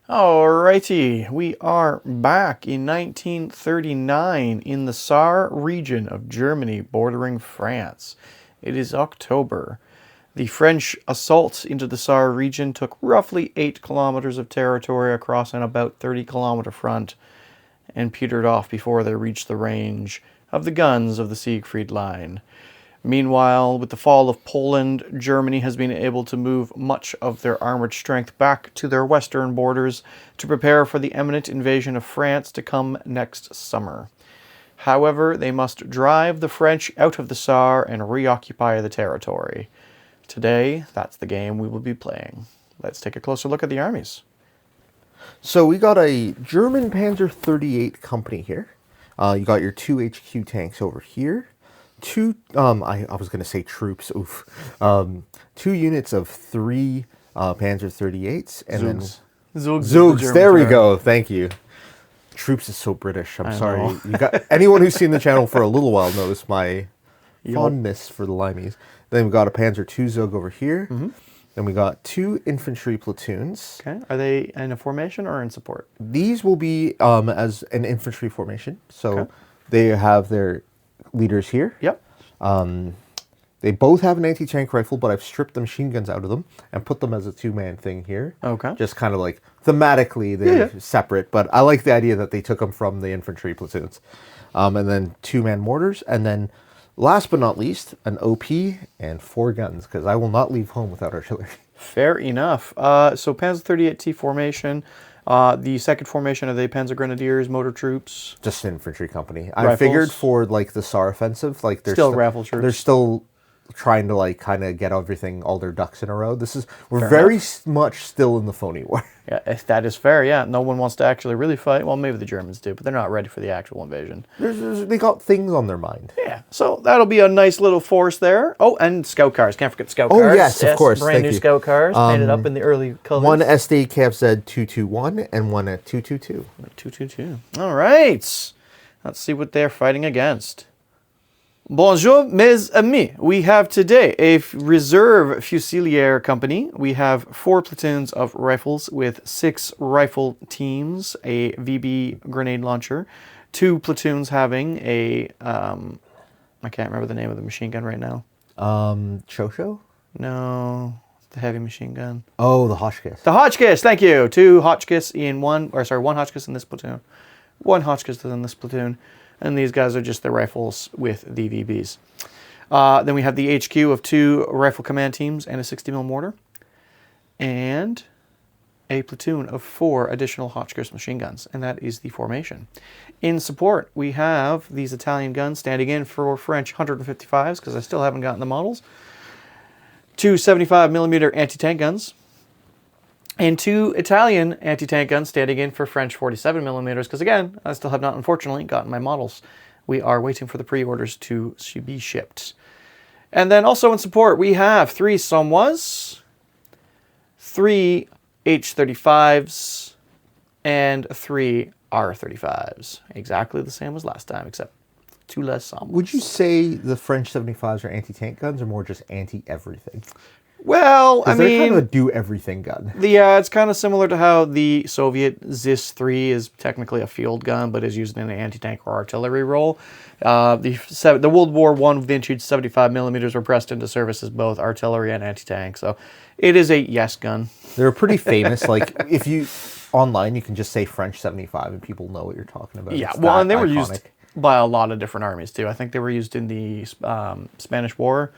Alrighty, we are back in 1939 in the Saar region of Germany bordering France. It is October. The French assault into the Saar region took roughly 8 kilometers of territory across an about 30-kilometer front and petered off before they reached the range of the guns of the Siegfried Line. Meanwhile, with the fall of Poland, Germany has been able to move much of their armored strength back to their western borders to prepare for the imminent invasion of France to come next summer. However, they must drive the French out of the Saar and reoccupy the territory. Today, that's the game we will be playing. Let's take a closer look at the armies. So we got a German Panzer 38 company here. You got your 2 HQ tanks over here. I was going to say troops, oof. 2 units of 3 Panzer 38s. And Zugs. then Zugs, there we go, thank you. Troops is so British, I'm sorry. You got anyone who's seen the channel for a little while knows my fondness for the limeys. Then we got a Panzer 2 Zug over here. Mm-hmm. Then we got 2 infantry platoons. Okay, are they in a formation or in support? These will be as an infantry formation. So they have their leaders here. Yep. They both have an anti-tank rifle, but I've stripped the machine guns out of them and put them as a 2-man thing here. Okay. Just kind of like thematically they're separate, but I like the idea that they took them from the infantry platoons. And then 2-man mortars, and then last but not least, an OP and 4 guns, because I will not leave home without artillery. Fair enough. So Panzer 38T formation. The second formation, are they Panzer Grenadiers, motor troops? Just an infantry company. Rifles? I figured for like the Saar Offensive, like they're still rifle troops. They're still trying to like kind of get everything, all their ducks in a row. We're very much still in the phony war. Yeah, if that is fair, yeah. No one wants to actually really fight. Well, maybe the Germans do, but they're not ready for the actual invasion. They got things on their mind. Yeah, so that'll be a nice little force there. Oh, and scout cars. Can't forget scout cars. Oh, yes, of course. Brand new scout cars, painted up in the early colors. One SD KFZ 221 and one at 222. 222. All right. Let's see what they're fighting against. Bonjour, mes amis. We have today a reserve fusilier company. We have 4 platoons of rifles with 6 rifle teams, a VB grenade launcher, 2 platoons having a, I can't remember the name of the machine gun right now. Chosho? No, the heavy machine gun. Oh, the Hotchkiss. The Hotchkiss, thank you. 2 Hotchkiss in one Hotchkiss in this platoon. 1 Hotchkiss in this platoon. And these guys are just the rifles with the VBs. Then we have the HQ of 2 rifle command teams and a 60mm mortar. And a platoon of 4 additional Hotchkiss machine guns. And that is the formation. In support, we have these Italian guns standing in for French 155s, because I still haven't gotten the models. 2 75mm anti-tank guns. And 2 Italian anti-tank guns standing in for French 47mm, because again, I still have not, unfortunately, gotten my models. We are waiting for the pre-orders to be shipped. And then also in support, we have 3 Somois, 3 H-35s, and 3 R-35s. Exactly the same as last time, except 2 less Somois. Would you say the French 75s are anti-tank guns or more just anti-everything? Well, I mean, they're kind of a do-everything gun. Yeah, it's kind of similar to how the Soviet ZIS-3 is technically a field gun, but is used in an anti-tank or artillery role. The World War I vintage 75mm were pressed into service as both artillery and anti-tank, so it is a yes gun. They're pretty famous. Like, if you online, you can just say French 75 and people know what you're talking about. Yeah, well, and they were used by a lot of different armies, too. I think they were used in the Spanish War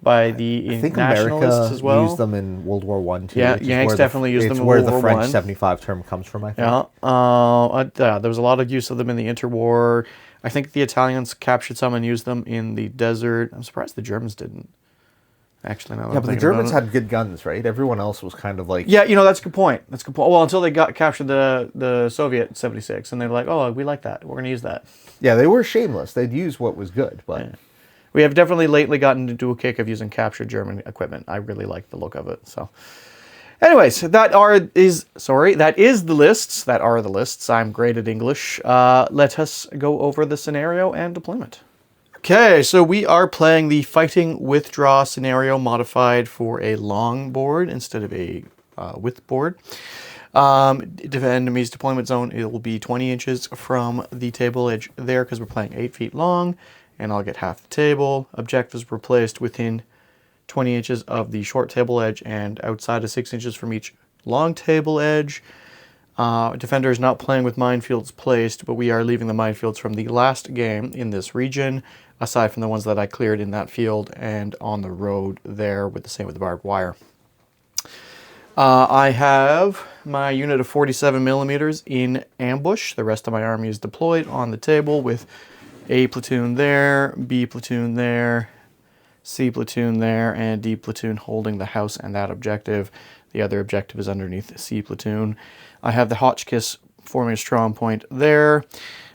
by the I think nationalists America as well. Used them in World War I too. Yeah, Yanks definitely used them in World War War I. It's where the French I. 75 term comes from, I think. Yeah, there was a lot of use of them in the interwar. I think the Italians captured some and used them in the desert. I'm surprised the Germans didn't. Actually, now that yeah, I'm but the Germans had good guns, right? Everyone else was kind of like... Yeah, that's a good point. That's a good point. Well, until they captured the Soviet 76, and they're like, oh, we like that. We're going to use that. Yeah, they were shameless. They'd use what was good, but... Yeah. We have definitely lately gotten into a kick of using captured German equipment. I really like the look of it. So, anyways, that is the lists. That are the lists. I'm great at English. Let us go over the scenario and deployment. Okay, so we are playing the fighting withdraw scenario modified for a long board instead of a width board. Enemy's deployment zone, it will be 20 inches from the table edge there because we're playing 8 feet long, and I'll get half the table. Objectives were placed within 20 inches of the short table edge and outside of 6 inches from each long table edge. Defender is not playing with minefields placed, but we are leaving the minefields from the last game in this region, aside from the ones that I cleared in that field and on the road there, with the same with the barbed wire. I have my unit of 47 millimeters in ambush. The rest of my army is deployed on the table with A platoon there, B platoon there, C platoon there, and D platoon holding the house and that objective. The other objective is underneath C platoon. I have the Hotchkiss forming a strong point there.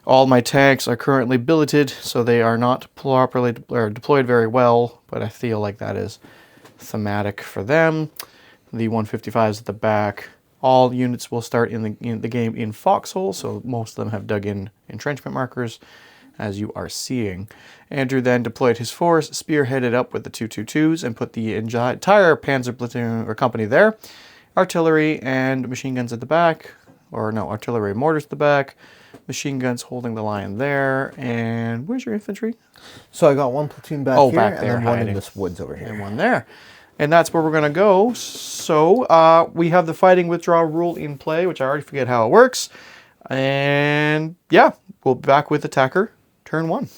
All my tanks are currently billeted, so they are not properly deployed very well, but I feel like that is thematic for them. The 155s at the back. All units will start in the game in foxhole, so most of them have dug in entrenchment markers, as you are seeing. Andrew then deployed his force, spearheaded up with the 222s, and put the entire panzer platoon or company there. Artillery and machine guns at the back, or no, artillery and mortars at the back. Machine guns holding the line there. And where's your infantry? So I got one platoon back here, back there, and then one hiding. in this woods over here. And one there. And that's where we're going to go. So we have the fighting withdrawal rule in play, which I already forget how it works. And yeah, we'll be back with attacker turn 1.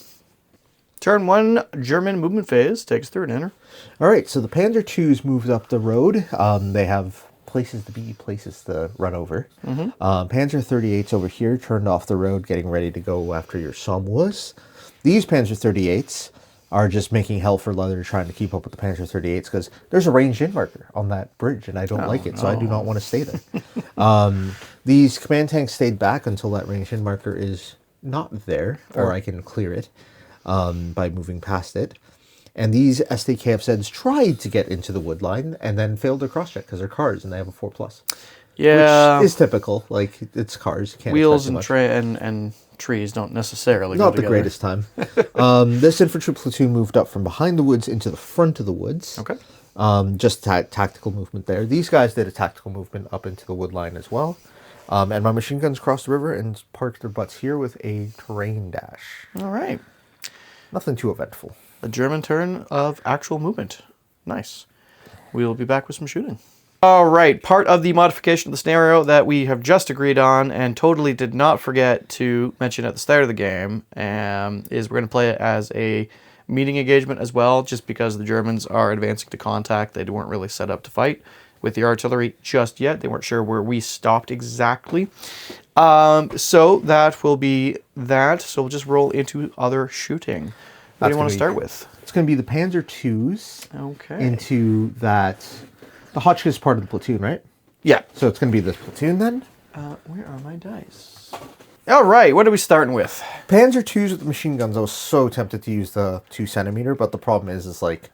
Turn 1, German movement phase. Takes through an enter. All right, so the Panzer IIs moved up the road. They have places to be, places to run over. Panzer 38s over here turned off the road, getting ready to go after your Somme. These Panzer 38s are just making hell for leather, trying to keep up with the Panzer 38s because there's a ranged-in marker on that bridge, and I don't like it, so I do not want to stay there. These command tanks stayed back until that ranged-in marker is not there, or I can clear it by moving past it. And these SDKFZs tried to get into the wood line and then failed their cross-check because they're cars and they have a 4+. Yeah. Which is typical. Like, it's cars. You can't Wheels expect and trees don't necessarily go Not the together. greatest time. This infantry platoon moved up from behind the woods into the front of the woods. Okay. Just tactical movement there. These guys did a tactical movement up into the wood line as well. And my machine guns crossed the river and parked their butts here with a terrain dash. All right. Nothing too eventful. A German turn of actual movement. Nice. We will be back with some shooting. All right. Part of the modification of the scenario that we have just agreed on and totally did not forget to mention at the start of the game is we're going to play it as a meeting engagement as well, just because the Germans are advancing to contact. They weren't really set up to fight with the artillery just yet. They weren't sure where we stopped exactly. So that will be that. So we'll just roll into other shooting. What do you want to start with? It's going to be the Panzer IIs Okay. into that... The Hotchkiss part of the platoon, right? Yeah. So it's going to be this platoon then? Where are my dice? All right. What are we starting with? Panzer IIs with the machine guns. I was so tempted to use the 2 centimeter, but the problem is like,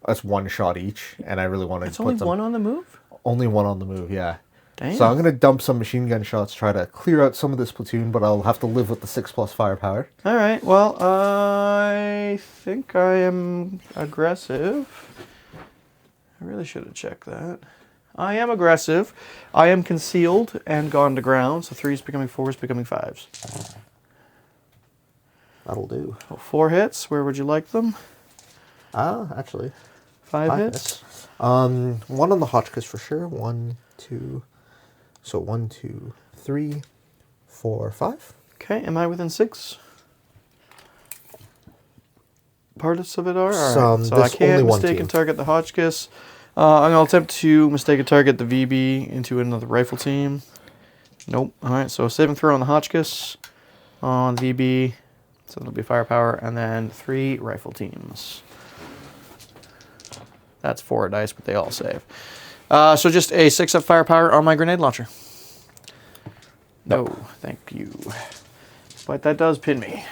that's one shot each, and I really wanted to put It's only one on the move? Only one on the move, yeah. Damn. So I'm going to dump some machine gun shots, try to clear out some of this platoon, but I'll have to live with the 6+ firepower. All right. Well, I think I am aggressive. I really should have checked that. I am aggressive. I am concealed and gone to ground. So 3s becoming 4s, becoming 5s. That'll do. So 4 hits. Where would you like them? Actually. 5 hits. One on the Hotchkiss for sure. 1, 2. So 1, 2, 3, 4, 5. Okay. Am I within 6? Parts of it are? All right. So I can't mistaken target the Hotchkiss. I'm going to attempt to mistaken target the VB into another rifle team. Nope. All right. So saving throw on the Hotchkiss on VB. So that'll be firepower. And then 3 rifle teams. That's 4 dice, but they all save. So just a 6 up firepower on my grenade launcher. No, thank you. But that does pin me.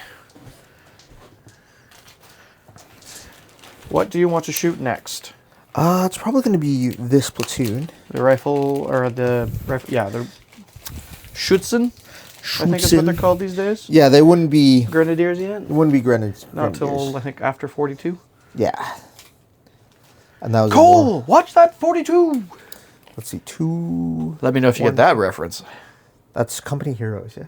What do you want to shoot next? It's probably going to be this platoon. The rifle, or the rifle, yeah, the Schützen, I think is what they're called these days. Yeah, they wouldn't be... Grenadiers yet? It wouldn't be grenadiers. Not till, I think, after 42. Yeah. And that was Cole, watch that 42! Let's see, 2... Let me know if you get that reference. That's Company Heroes, yeah?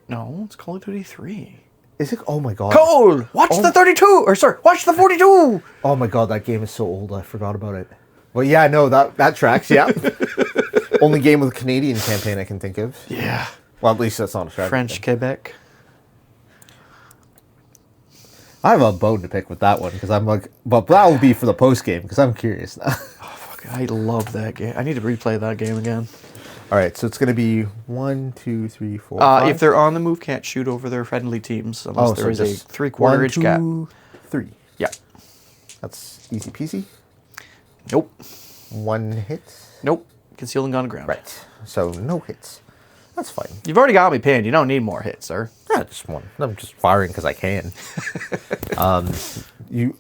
No, it's Call of Duty 3. Is it? Oh my god. Cole! Watch the 32! Or sorry, watch the 42! Oh my god, that game is so old, I forgot about it. Well, yeah, no, that tracks, yeah. Only game with a Canadian campaign I can think of. Yeah. Well, at least that's not a strategy French thing. Quebec. I have a bone to pick with that one, because I'm like... But that will be for the post-game, because I'm curious now. Oh, fuck, I love that game. I need to replay that game again. Alright, so it's going to be 1, 2, 3, 4, 5. If they're on the move, can't shoot over their friendly teams unless there is a 3/4 inch gap. 1, 2, 3. Yeah. That's easy peasy. Nope. 1 hit. Nope. Concealed and gone ground. Right. So no hits. That's fine. You've already got me pinned. You don't need more hits, sir. Yeah, just one. I'm just firing because I can. You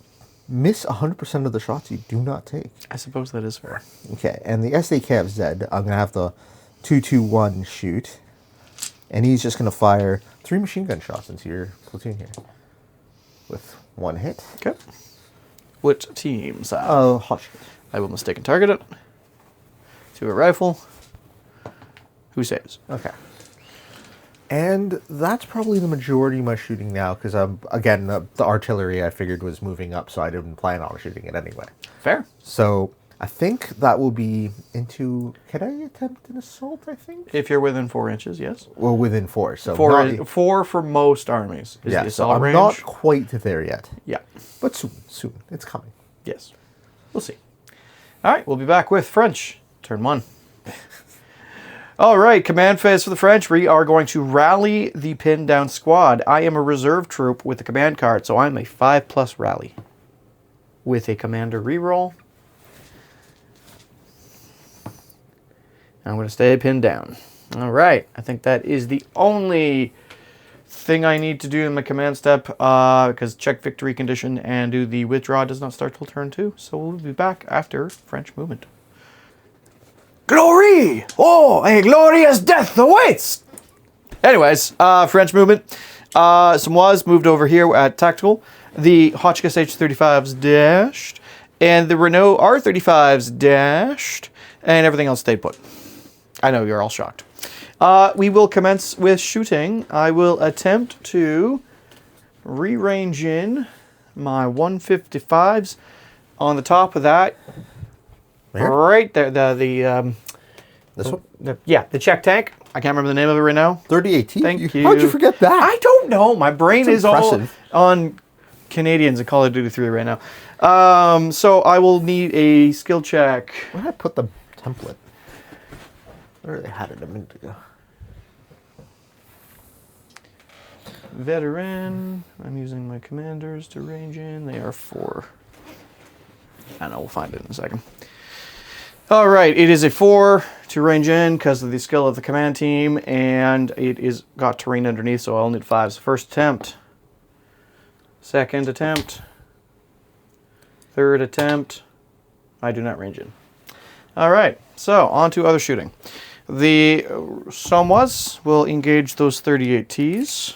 miss 100% of the shots you do not take. I suppose that is fair. Okay, and the SAKFZ, I'm going to have the 2-2-1 shoot. And he's just going to fire 3 machine gun shots into your platoon here. With 1 hit. Okay. What teams? Hot shot. I will mistaken target it. To a rifle. Who saves? Okay. And that's probably the majority of my shooting now, because, again, the artillery I figured was moving up, so I didn't plan on shooting it anyway. Fair. So I think that will be into... Can I attempt an assault, I think? If you're within 4 inches, yes. Well, within 4. So Four for most armies is the yeah, so assault I'm range. not quite there yet. Yeah. But soon. It's coming. Yes. We'll see. All right, we'll be back with French. Turn 1. All right, command phase for the French. We are going to rally the pinned down squad. I am a reserve troop with a command card, so I'm a 5+ rally. With a commander reroll. I'm going to stay pinned down. All right, I think that is the only thing I need to do in my command step, because check victory condition and do the withdraw does not start till turn 2. So we'll be back after French movement. Glory! Oh, a glorious death awaits! Anyways, French movement. Samois moved over here at tactical. The Hotchkiss H-35s dashed. And the Renault R-35s dashed. And everything else stayed put. I know, you're all shocked. We will commence with shooting. I will attempt to re-range in my 155s. On the top of that, Where? right there, This one? the Czech tank. I can't remember the name of it right now. 3018? Thank you. How'd you forget that? I don't know. My brain That's is all impressive. on Canadians and Call of Duty 3 right now. So I will need a skill check. Where did I put the template? Where they had it a minute ago. Veteran. I'm using my commanders to range in. They are 4. I don't know. We'll find it in a second. All right. It is a 4 to range in because of the skill of the command team, and it is got terrain underneath, so I'll need 5s. First attempt. Second attempt. Third attempt. I do not range in. All right. So on to other shooting. The Samois will engage those 38Ts.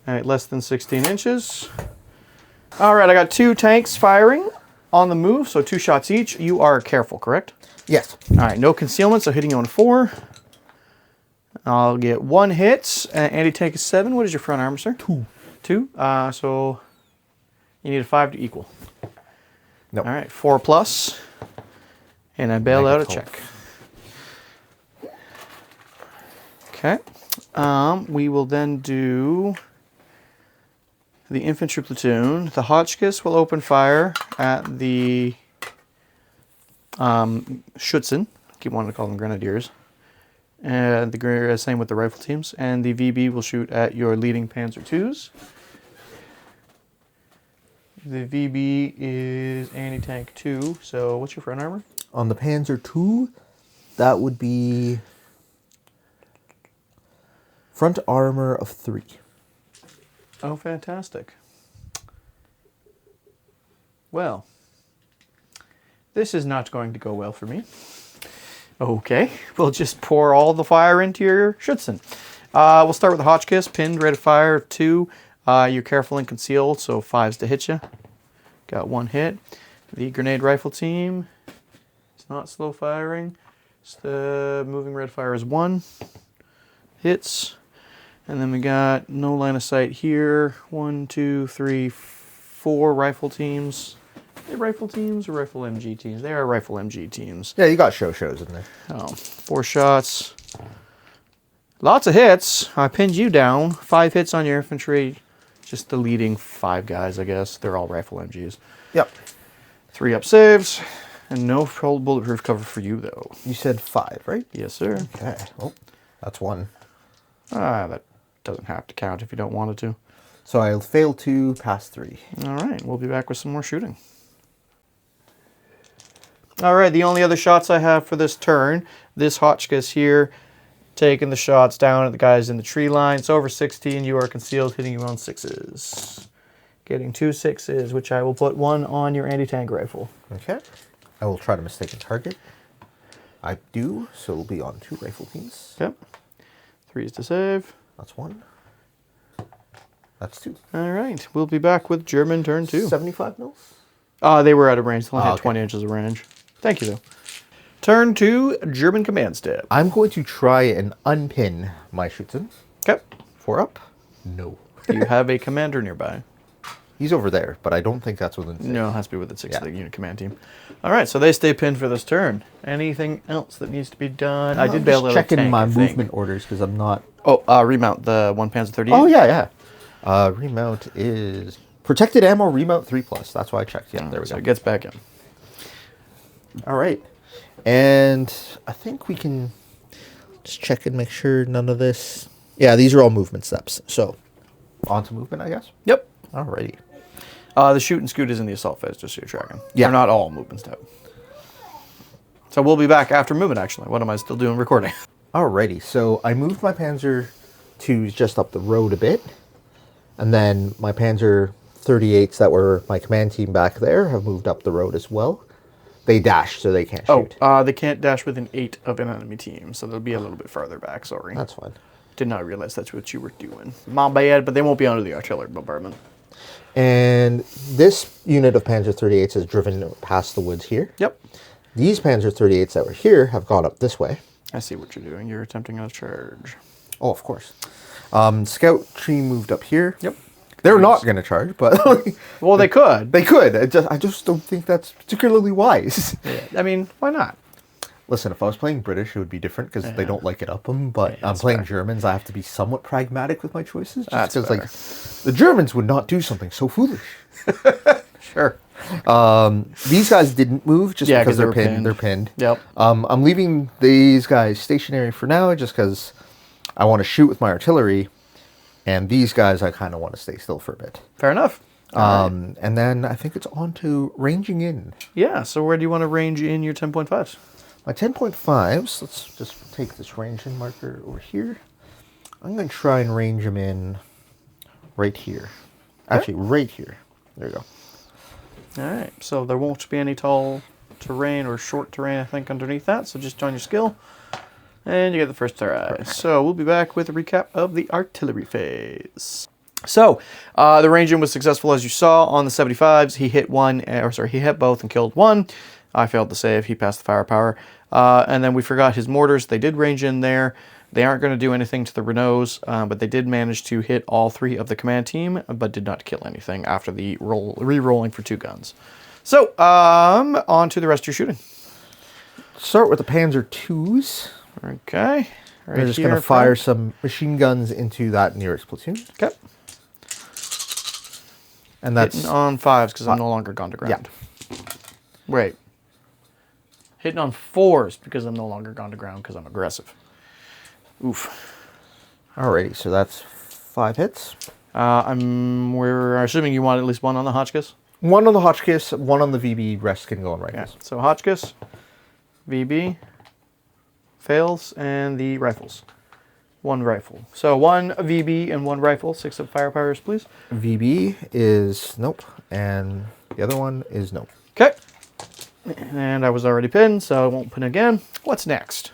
At less than 16 inches. All right, I got 2 tanks firing on the move, so 2 shots each. You are careful, correct? Yes. All right, no concealment, so hitting you on 4. I'll get 1 hit. Anti-tank is 7. What is your front armor, sir? 2. 2. So you need a 5 to equal. No. All right, 4+. And I bail out a check. Okay. We will then do the infantry platoon. The Hotchkiss will open fire at the Schutzen. I keep wanting to call them grenadiers. And the same with the rifle teams. And the VB will shoot at your leading Panzer IIs. The VB is anti-tank 2. So what's your front armor? On the Panzer II, that would be front armor of 3. Oh, fantastic. Well, this is not going to go well for me. Okay, we'll just pour all the fire into your Schutzen. We'll start with the Hotchkiss, pinned, rate of fire of 2. You're careful and concealed, so 5s to hit you. Got 1 hit. The grenade rifle team is not slow firing. The moving red fire is 1. Hits. And then we got no line of sight here. 1, 2, 3, 4 rifle teams. Are they rifle teams or rifle MG teams? They are rifle MG teams. Yeah, you got shows in there. Oh, 4 shots. Lots of hits. I pinned you down. 5 hits on your infantry. Just the leading 5 guys, I guess. They're all rifle MGs. Yep. 3 up saves. And no full bulletproof cover for you, though. You said 5, right? Yes, sir. Okay. Oh, that's 1. That doesn't have to count if you don't want it to. So I failed 2, pass 3. All right, we'll be back with some more shooting. All right, the only other shots I have for this turn, this Hotchkiss here, taking the shots down at the guys in the tree line. It's over 16, you are concealed, hitting you on 6s. Getting 2 6s, which I will put 1 on your anti-tank rifle. Okay. I will try to mistake a target. I do, so it'll be on 2 rifle teams. Yep. 3s to save. That's 1. That's 2. All right, we'll be back with German turn 2. 75 mils? They were out of range. They only had Okay. 20 inches of range. Thank you, though. Turn 2, German command step. I'm going to try and unpin my Schützen. Okay. 4 up? No. You have a commander nearby. He's over there, but I don't think that's within 6. No, it has to be with the 6th Yeah. unit command team. All right, so they stay pinned for this turn. Anything else that needs to be done? I did bail out a checking tank, my I think. movement orders because I'm not... Oh, remount the 1 Panzer 38. Oh, yeah. Remount is... Protected ammo, remount 3+. That's why I checked. Yeah, there we So go. it gets back in. All right. And I think we can just check and make sure none of this... Yeah, these are all movement steps. So, on to movement, I guess? Yep. Alrighty. The shoot and scoot is in the assault phase, just so you're tracking. Yeah. They're not all movement step. So we'll be back after movement, actually. What am I still doing recording? Alrighty, so I moved my Panzer to just up the road a bit. And then my Panzer 38s that were my command team back there have moved up the road as well. They dash, so they can't shoot. They can't dash within 8 of an enemy team, so they'll be a little bit farther back, sorry. That's fine. Did not realize that's what you were doing. My bad, but they won't be under the artillery bombardment. And this unit of Panzer 38s has driven past the woods here. Yep. These Panzer 38s that were here have gone up this way. I see what you're doing. You're attempting a charge. Oh, of course. Scout tree moved up here. Yep. They're not going to charge, but Well, they could. they could. I just don't think that's particularly wise. Yeah. I mean, why not? Listen, if I was playing British, it would be different because they don't like it up them. But I'm that's playing fair. Germans. I have to be somewhat pragmatic with my choices. Just That's because, like, the Germans would not do something so foolish. Sure. These guys didn't move just Yeah, because 'cause they they're were pinned. pinned. They're pinned. Yep. I'm leaving these guys stationary for now just because I want to shoot with my artillery. And these guys, I kind of want to stay still for a bit. Fair enough. And then I think it's on to ranging in. Yeah, so where do you want to range in your 10.5s? My 10.5s, let's just take this range in marker over here. I'm going to try and range them in right here. Actually, right here. There you go. All right, so there won't be any tall terrain or short terrain, I think, underneath that. So just join your skill, and you get the first try. So we'll be back with a recap of the artillery phase. So the ranging was successful, as you saw on the 75s. He hit he hit both and killed 1. I failed to save. He passed the firepower. And then we forgot his mortars. They did range in there. They aren't going to do anything to the Renaults, but they did manage to hit all 3 of the command team, but did not kill anything after the re-rolling for 2 guns. So, on to the rest of your shooting. Start with the Panzer IIs. Okay. Right They're just here, going to fire Frank. some machine guns into that nearest platoon. Okay. And that's... Hitting on 5s because I'm no longer gone to ground. Wait. Hitting on 4s because I'm no longer gone to ground because I'm aggressive. Oof. Alrighty, so that's 5 hits. We're assuming you want at least 1 on the Hotchkiss? 1 on the Hotchkiss, 1 on the VB, rest can go on rifles. Yeah. So Hotchkiss, VB, fails, and the rifles. 1 rifle. So 1 VB and 1 rifle. 6 of firepowers, please. VB is nope, and the other one is nope. Okay. And I was already pinned, so I won't pin again. What's next?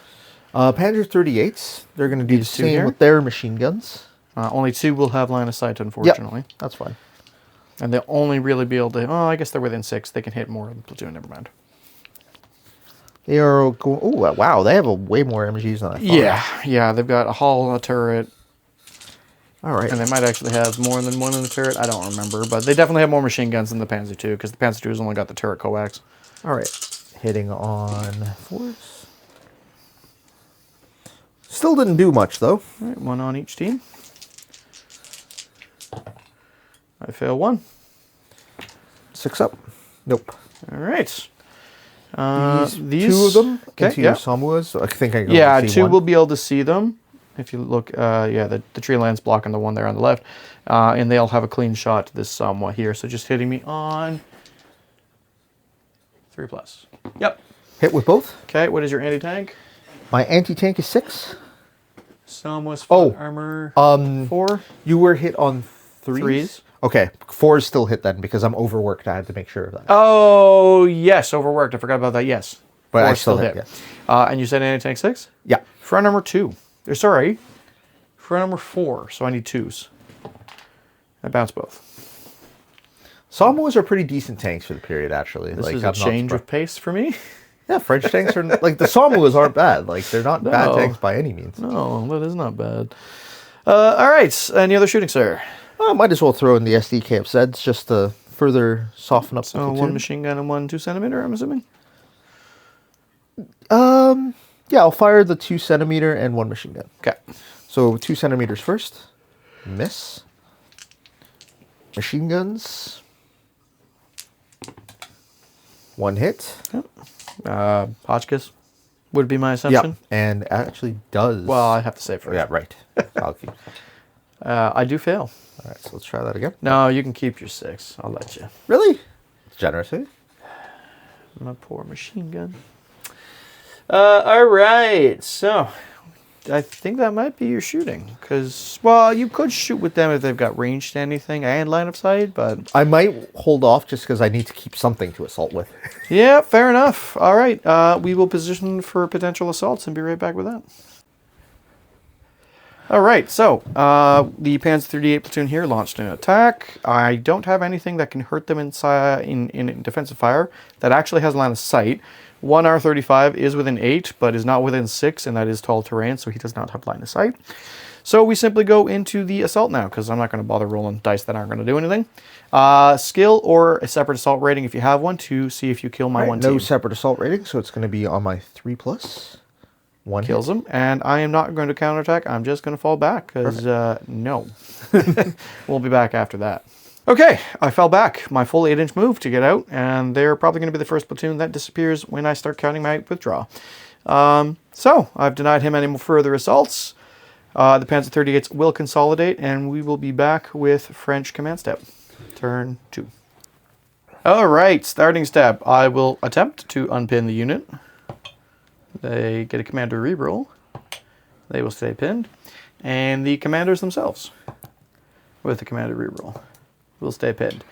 Panzer 38s, they're going to do the These 2 same here? with their machine guns. Only 2 will have line of sight, unfortunately. That's fine. And they'll only really be able to... Oh, I guess they're within 6. They can hit more of the platoon. Never mind. They are going... Oh, wow. They have way more MGs than I thought. Yeah. They've got a hull, a turret. All right. And they might actually have more than one in the turret. I don't remember. But they definitely have more machine guns than the Panzer II, because the Panzer II has only got the turret coax. All right. Hitting on 4s. Still didn't do much, though. All right, 1 on each team. I fail 1. 6 up. Nope. All right. These 2 of them into your yeah. Samuas. So I think I can Yeah, only see 2 one. will be able to see them. If you look, the tree land's blocking the one there on the left. And they'll have a clean shot to this Samoa here. So just hitting me on 3+. Yep. Hit with both. Okay, what is your anti-tank? My anti-tank is 6. Samoa's front armor 4. You were hit on 3s? 3s. Okay, 4s still hit then because I'm overworked. I had to make sure of that. Oh, yes, overworked. I forgot about that, yes. But 4 I still hit. Yeah. And you said anti-tank 6? Yeah. Front armor 2. Sorry. Front armor 4, so I need 2s. I bounce both. Samoas are pretty decent tanks for the period, actually. This is a change of pace for me. Yeah, French tanks are... Like, the Samoas aren't bad. Like, they're not bad tanks by any means. No, that is not bad. All right, any other shooting, sir? Might as well throw in the SD camp Zeds just to further soften up the So platoon. 1 machine gun and 1 2cm, I'm assuming? Yeah, I'll fire the 2cm and 1 machine gun. Okay. So 2cm first. Miss. Machine guns. 1 hit. Yep. Hotchkiss would be my assumption. Yeah, and actually does. Well, I have to say first. Yeah, right. I'll keep. I do fail. All right, so let's try that again. No, you can keep your 6. I'll let you. Really? It's generous, eh? My poor machine gun. All right, so I think that might be your shooting. Because, well, you could shoot with them if they've got range to anything and line of sight, but... I might hold off just because I need to keep something to assault with. Yeah, fair enough. All right, we will position for potential assaults and be right back with that. All right, so the Panzer 38 platoon here launched an attack. I don't have anything that can hurt them inside in defensive fire that actually has line of sight. 1 R35 is within 8, but is not within 6, and that is tall terrain, so he does not have line of sight. So we simply go into the assault now, because I'm not going to bother rolling dice that aren't going to do anything. Skill or a separate assault rating if you have one to see if you kill my one team. No separate assault rating, so it's going to be on my 3+. 1 kills him, and I am not going to counterattack. I'm just going to fall back, because no. We'll be back after that. Okay, I fell back. My full 8-inch move to get out, and they're probably going to be the first platoon that disappears when I start counting my withdraw. So, I've denied him any further assaults. The Panzer 38s will consolidate, and we will be back with French command step. Turn 2. All right, starting step. I will attempt to unpin the unit. They get a commander reroll. They will stay pinned. And the commanders themselves, with the commander reroll, will stay pinned.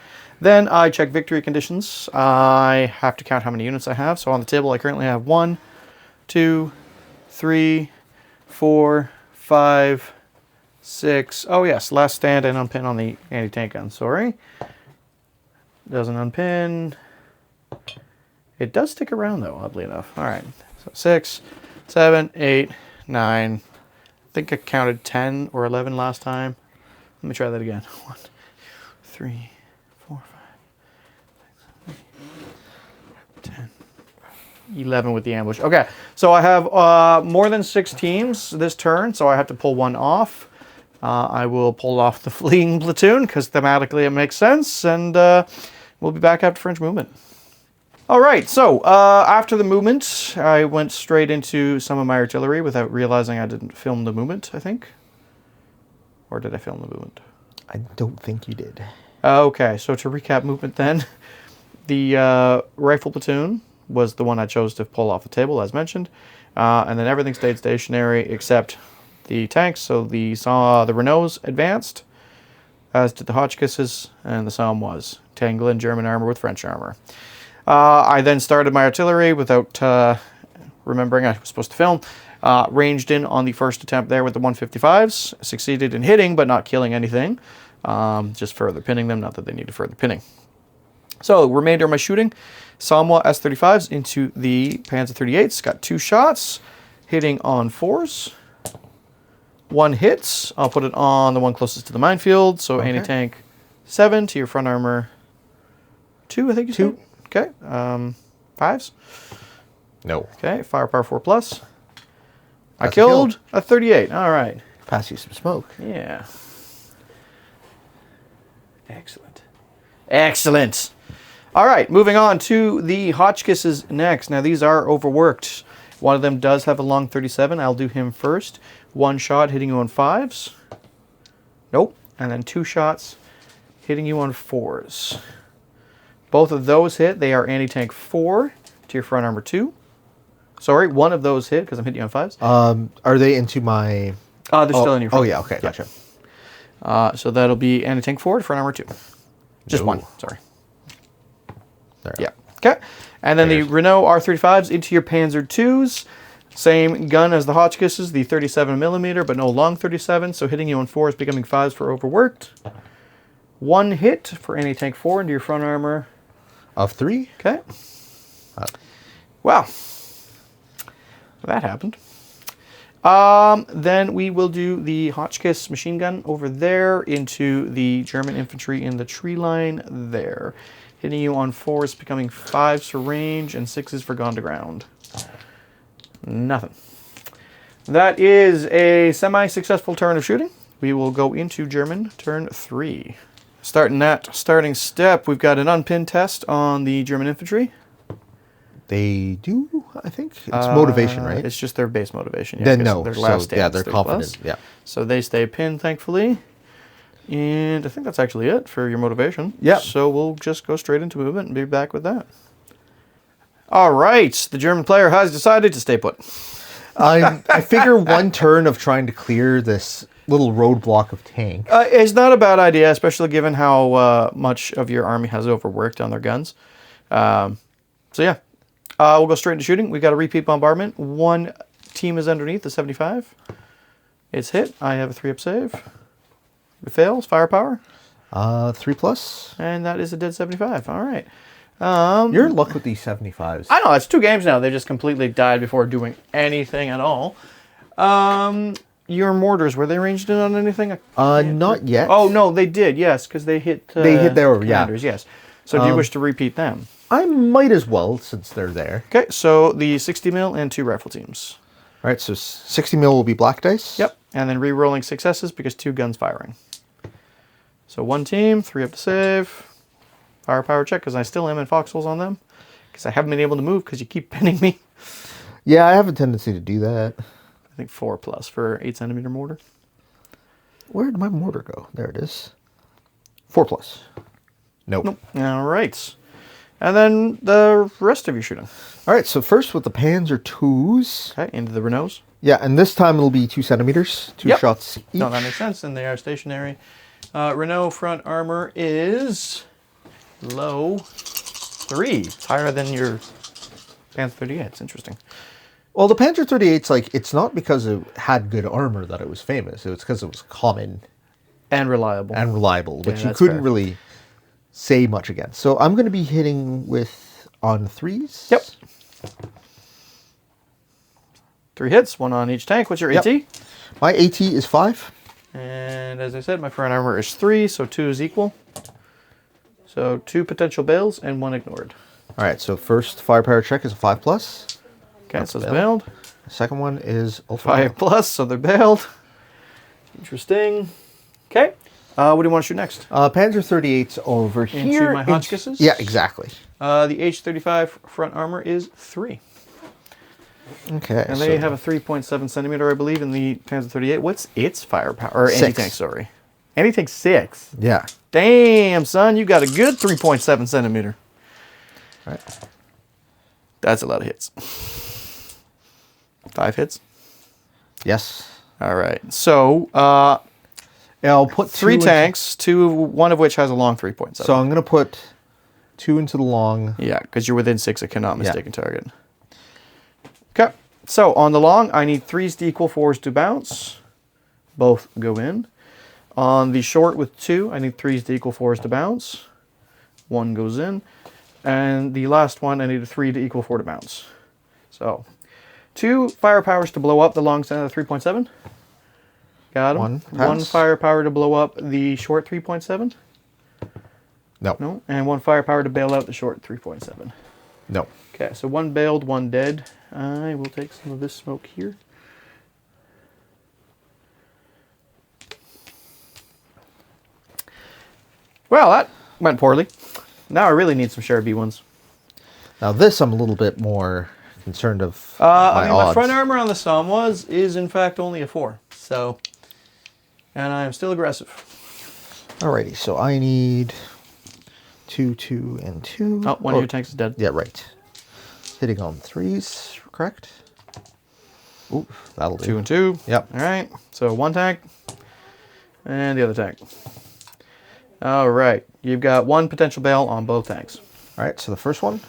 Then I check victory conditions. I have to count how many units I have. So on the table I currently have 1, 2, 3, 4, 5, 6. Oh yes, last stand and unpin on the anti-tank gun. Sorry. Doesn't unpin. It does stick around though, oddly enough. All right. So 6, 7, 8, 9. I think I counted 10 or 11 last time. Let me try that again. 1, 3, 4, 5, 6, 7, 10, 11 with the ambush. Okay, so I have more than 6 teams this turn, so I have to pull one off. I will pull off the fleeing platoon because thematically it makes sense, and we'll be back after French movement. All right, so after the movement, I went straight into some of my artillery without realizing I didn't film the movement, I think. Or did I film the movement? I don't think you did. Okay, so to recap movement then, the rifle platoon was the one I chose to pull off the table, as mentioned. And then everything stayed stationary except the tanks. So the Renaults advanced, as did the Hotchkisses, and the Somme was. Tangling German armor with French armor. I then started my artillery without remembering I was supposed to film. Ranged in on the first attempt there with the 155s. Succeeded in hitting, but not killing anything. just further pinning them. Not that they need to further pinning. So, remainder of my shooting, Samwa S35s into the Panzer 38s. Got 2 shots, hitting on 4s. 1 hits. I'll put it on the one closest to the minefield. So, anti-tank 7 to your front armor 2, I think you said. 2. Okay. 5s. No. Okay. Firepower 4+. I killed a 38. All right. Pass you some smoke. Yeah. Excellent. Excellent. All right, moving on to the Hotchkisses next. Now, these are overworked. One of them does have a long 37. I'll do him first. 1 shot hitting you on 5s. Nope. And then 2 shots hitting you on 4s. Both of those hit. They are anti-tank 4 to your front armor 2. Sorry, one of those hit because I'm hitting you on 5s. Are they into my... They're still in your front. Oh, yeah, okay, gotcha. So that'll be anti-tank 4 to front armor 2. Just 1, sorry. There. Yeah. Okay. And then the Renault R35s into your Panzer 2s. Same gun as the Hotchkisses, the 37mm, but no long 37. So hitting you on 4s, becoming 5s for overworked. 1 hit for anti-tank 4 into your front armor. Of 3? Okay. Wow. That happened. Then we will do the Hotchkiss machine gun over there into the German infantry in the tree line there. Hitting you on 4s, becoming 5s for range, and 6s for gone to ground. Nothing. That is a semi-successful turn of shooting. We will go into German turn 3. Starting that starting step, we've got an unpinned test on the German infantry. They do, I think. It's motivation, right? It's just their base motivation. Yeah, then no. Their last So, yeah, they're confident. Yeah. So they stay pinned, thankfully. And I think that's actually it for your motivation. Yeah. So we'll just go straight into movement and be back with that. All right. The German player has decided to stay put. I figure 1 turn of trying to clear this little roadblock of tank. It's not a bad idea, especially given how much of your army has overworked on their guns. So yeah. We'll go straight into shooting. We've got a repeat bombardment. 1 team is underneath the 75. It's hit. I have a 3-up save. It fails. Firepower. 3+. And that is a dead 75. All right. You're in luck with these 75s. I know. It's 2 games now. They just completely died before doing anything at all. Your mortars, were they ranged in on anything? Not yet. Oh, no, they did. Yes, because they hit they hit their, commanders, yes. So do you wish to repeat them? I might as well, since they're there. Okay, so the 60 mil and 2 rifle teams. All right, so 60 mil will be black dice. Yep, and then re-rolling successes because 2 guns firing. So 1 team, 3 up to save. Firepower check, because I still am in foxholes on them. Because I haven't been able to move because you keep pinning me. Yeah, I have a tendency to do that. I think 4+ for 8cm mortar. Where did my mortar go? There it is. 4+. Nope. All right. And then the rest of your shooting. All right, so first with the Panzer 2s. Okay, into the Renaults. Yeah, and this time it'll be 2 centimeters, 2 shots each. No, that makes sense, and they are stationary. Renault front armor is low 3. It's higher than your Panzer 38. It's interesting. Well, the Panzer 38's like, it's not because it had good armor that it was famous. It was because it was common. And reliable. And reliable, which Yeah, you couldn't fair. really say much against. So I'm going to be hitting with on 3s. Yep. 3 hits, 1 on each tank. What's your AT? My AT is 5. And as I said, my front armor is 3, so 2 is equal. So 2 potential bails and 1 ignored. All right, so first firepower check is a 5+. Okay, so it's bailed. The second one is ultra. 5+, so they're bailed. Interesting. Okay. What do you want to shoot next? Panzer 38's over Into here. my Hotchkisses? Yeah, exactly. The H-35 front armor is 3. Okay. And they have a 3.7 centimeter, I believe, in the Panzer 38. What's its firepower? Or 6. anti-tank, sorry. Anti-tank 6. Yeah. Damn, son, you got a good 3.7 centimeter. All right. That's a lot of hits. 5 hits? Yes. All right. So, I'll put 3 tanks, 1 of which has a long 3.7. So I'm going to put 2 into the long. Yeah, because you're within 6, it cannot mistake a target. Okay. So on the long, I need 3s to equal 4s to bounce. Both go in. On the short with 2, I need 3s to equal 4s to bounce. 1 goes in. And the last one, I need a 3 to equal 4 to bounce. So, 2 firepowers to blow up the long stand of 3.7. Got him. 1 firepower to blow up the short 3.7. No. And 1 firepower to bail out the short 3.7. No. Okay, so 1 bailed, 1 dead. I will take some of this smoke here. Well, that went poorly. Now I really need some Share B ones. Now this I'm a little bit more concerned of my front armor on the Somme is in fact only a 4. So, and I am still aggressive. Alrighty, so I need 2, 2, and 2. Oh, one of your tanks is dead. Yeah, right. Hitting on 3s, correct? Ooh, that'll do. 2 and 2. Yep. All right. So 1 tank and the other tank. All right. You've got 1 potential bail on both tanks. All right. So the first one,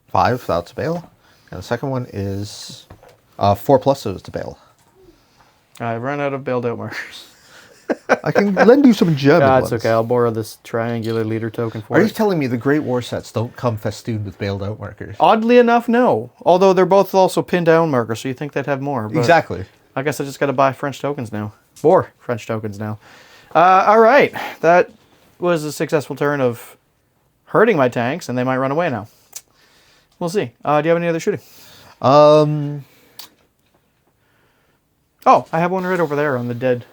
5. That's a bail, and the second one is 4+. So it's a bail. I've run out of bailed out markers. I can lend you some German ones. That's okay. I'll borrow this triangular leader token for Are it. you telling me the Great War sets don't come festooned with bailed out markers? Oddly enough, no. Although they're both also pinned down markers, so you think they'd have more. But Exactly. I guess I just got to buy French tokens now. 4 French tokens now. All right. That was a successful turn of hurting my tanks, and they might run away now. We'll see. Do you have any other shooting? Oh, I have one right over there on the dead.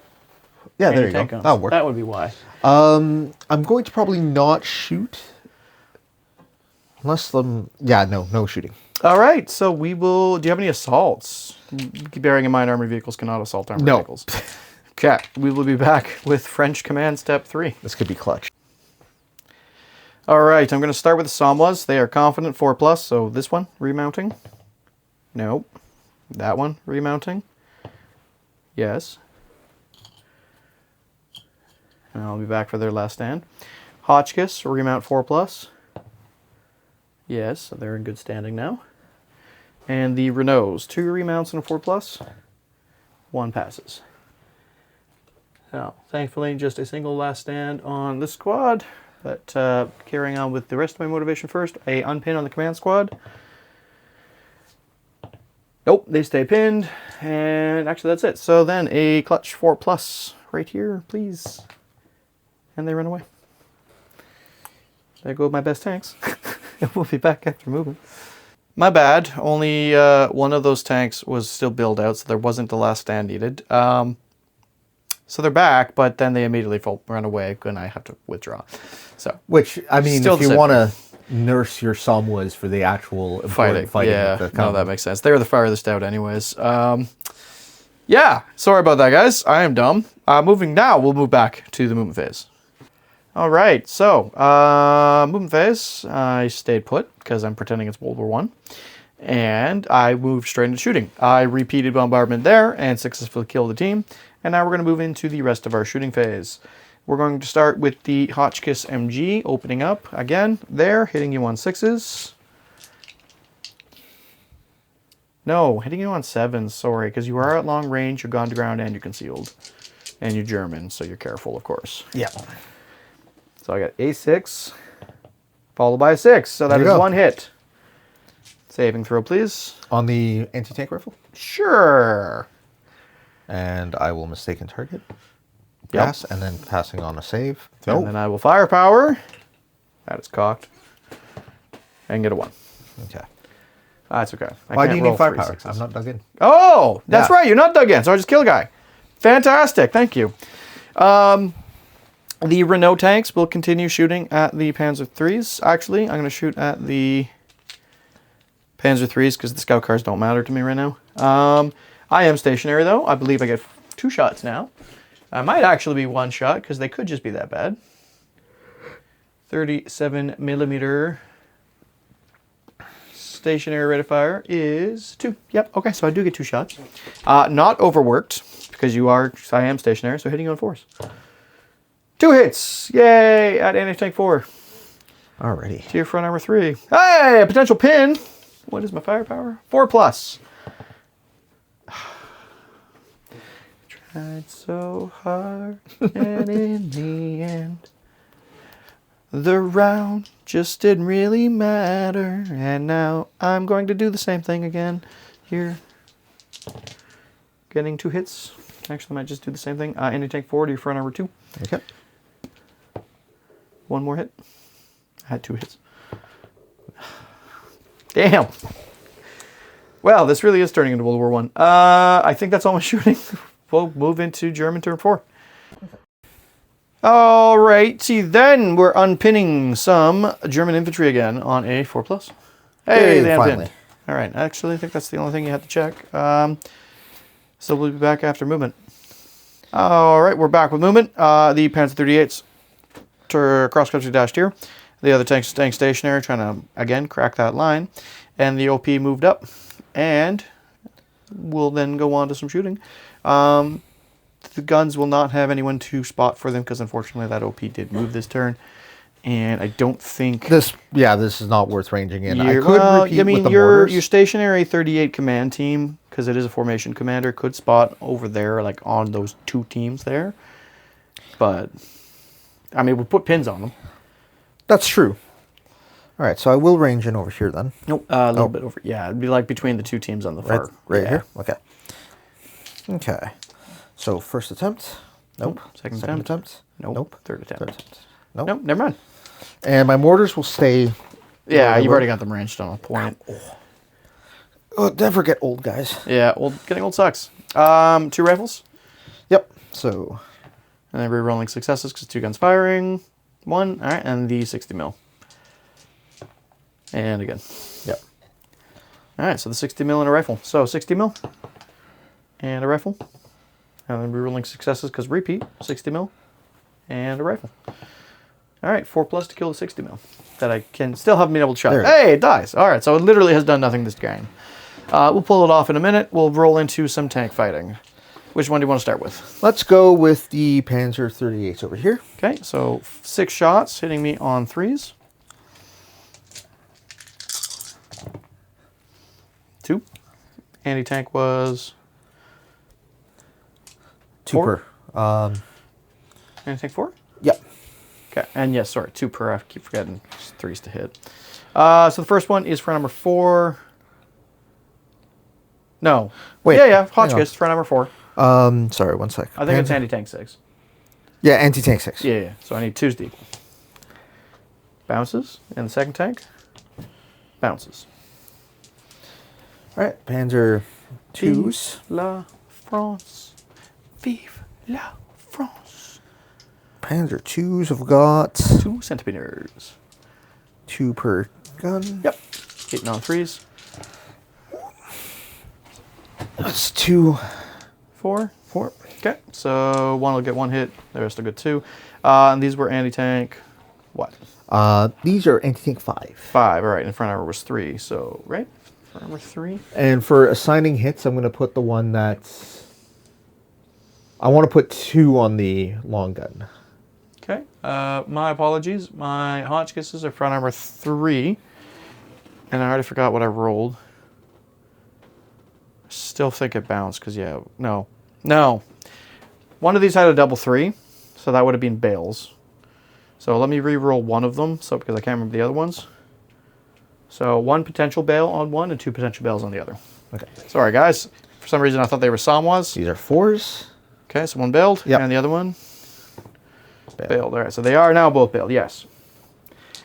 Yeah, there you go. That'll work. That would be why. I'm going to probably not shoot. Unless them... Yeah, no shooting. All right, so we will... Do you have any assaults? Bearing in mind armored vehicles cannot assault armored vehicles. Okay, we will be back with French Command Step 3. This could be clutch. All right, I'm going to start with the Somme. They are confident 4+, so this one, remounting. Nope. That one, remounting. Yes. And I'll be back for their last stand. Hotchkiss, remount 4+. Yes, so they're in good standing now. And the Renaults, 2 remounts and a 4+. 1 passes. So, thankfully, just a single last stand on this squad. But carrying on with the rest of my motivation first, a unpin on the command squad. Nope, they stay pinned. And actually, that's it. So then a clutch 4+ right here, please. And they run away. There go my best tanks. We'll be back after moving. My bad. Only 1 of those tanks was still built out, so there wasn't the last stand needed. So they're back, but then they immediately run away, and I have to withdraw. So, which, I mean, still if you want to nurse your Somme for the actual fighting. Yeah, no, that makes sense. They were the farthest out anyways. Yeah, sorry about that, guys. I am dumb. Moving now, we'll move back to the movement phase. All right, so movement phase, I stayed put because I'm pretending it's World War I. And I moved straight into shooting. I repeated bombardment there and successfully killed the team. And now we're going to move into the rest of our shooting phase. We're going to start with the Hotchkiss MG, opening up again there, hitting you on 6s. No, hitting you on 7s, sorry, because you are at long range, you're gone to ground, and you're concealed. And you're German, so you're careful, of course. Yeah. So I got A6, followed by a 6, so that is 1 hit. Saving throw, please. On the anti-tank rifle? Sure. And I will mistaken target. Yep. Pass, and then passing on a save. And then I will firepower. That is cocked. And get a 1. Okay. That's okay. Why do you need firepower? I'm not dug in. Oh, that's right. You're not dug in, so I just kill a guy. Fantastic. Thank you. The Renault tanks will continue shooting at the Panzer 3s. Actually, I'm going to shoot at the Panzer 3s because the scout cars don't matter to me right now. I am stationary, though. I believe I get 2 shots now. I might actually be 1 shot because they could just be that bad. 37 millimeter stationary rate of fire is 2. Yep, okay, so I do get 2 shots. Not overworked because I am stationary, so hitting on 4s. 2 hits! Yay! At anti-tank 4. Alrighty. To your front armor 3. Hey! A potential pin! What is my firepower? 4+. Tried so hard, and in the end, the round just didn't really matter. And now I'm going to do the same thing again here. Getting 2 hits. Actually, I might just do the same thing. Anti-tank 4 to your front armor 2. Okay. 1 more hit. I had 2 hits. Damn. Well, this really is turning into World War One. I think that's all my shooting. We'll move into German turn 4. All righty, then we're unpinning some German infantry again on a 4+. Hey, they unpinned. Finally. All right, actually, I think that's the only thing you had to check. So we'll be back after movement. All right, we're back with movement. The Panzer 38s cross-country dashed here. The other tanks staying stationary, trying to, again, crack that line. And the OP moved up. And we'll then go on to some shooting. The guns will not have anyone to spot for them because, unfortunately, that OP did move this turn. And I don't think... This is not worth ranging in. I could repeat with the your mortars. stationary 38 command team, because it is a formation commander, could spot over there, like on those 2 teams there. But, I mean, we'll put pins on them. That's true. All right, so I will range in over here then. Nope, a little bit over. Yeah, it'd be like between the 2 teams on the far. Right here? Okay. Okay. So, first attempt. Nope. Second attempt. Nope. Third attempt. Third attempt. Nope. Nope, never mind. And my mortars will stay... Yeah, you've already got them ranged on a point. Oh, never get old, guys. Yeah, well, getting old sucks. 2 rifles. Yep. So... And then re-rolling successes because 2 guns firing. 1. All right, and the 60 mil. And again. Yep. All right, so the 60 mil and a rifle. So 60 mil and a rifle. And then re-rolling successes because repeat. 60 mil and a rifle. All right, 4+ to kill the 60 mil. That I can still haven't been able to shot. Hey, it dies. All right, so it literally has done nothing this game. We'll pull it off in a minute. We'll roll into some tank fighting. Which one do you want to start with? Let's go with the Panzer 38s over here. Okay, so 6 shots hitting me on 3s. 2. Anti-tank was 2 4? per. Anti-tank 4? Yep. Okay, and yes, sorry, 2 per. I keep forgetting 3s to hit. So the first one is for number 4. No. Wait. Yeah, Hotchkiss for number 4. Sorry, 1 sec. I think it's anti-tank 6. Yeah, anti-tank 6. Yeah, so I need 2s to equal. Bounces, and the second tank bounces. All right, Panzer 2s. Vive la France. Vive la France. Panzer 2s have got 2 centimeters. 2 per gun. Yep. Hitting on 3s. That's 2. 4. Okay, so 1 will get 1 hit. The rest will get 2. And these were anti-tank. What? These are anti-tank 5. 5. All right. In front armor was 3. So right. Front armor 3. And for assigning hits, I'm going to put the one that's. I want to put 2 on the long gun. Okay. My apologies. My Hotchkisses are front armor 3, and I already forgot what I rolled. Still think it bounced because no. One of these had a double 3, so that would have been bales. So let me re-roll one of them, so because I can't remember the other ones. So 1 potential bale on 1 and 2 potential bales on the other. Okay. Sorry guys, for some reason I thought they were Samwas. These are 4s. Okay, so 1 bailed, yep. And the other one bailed. All right, so they are now both bailed. Yes.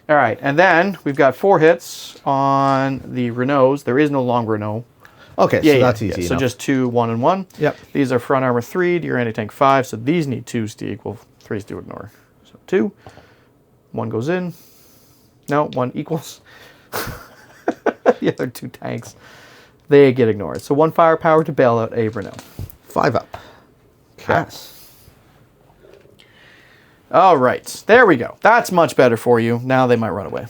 All right, and then we've got 4 hits on the Renaults. There is no long Renault. Okay, so that's easy. So just 2, 1, and 1. Yep. These are front armor 3 to your anti-tank 5, so these need 2s to equal, 3s to ignore. So 2, 1 goes in. No, 1 equals. The other 2 tanks, they get ignored. So 1 firepower to bail out a Renault. 5 up. Pass. All right, there we go. That's much better for you. Now they might run away.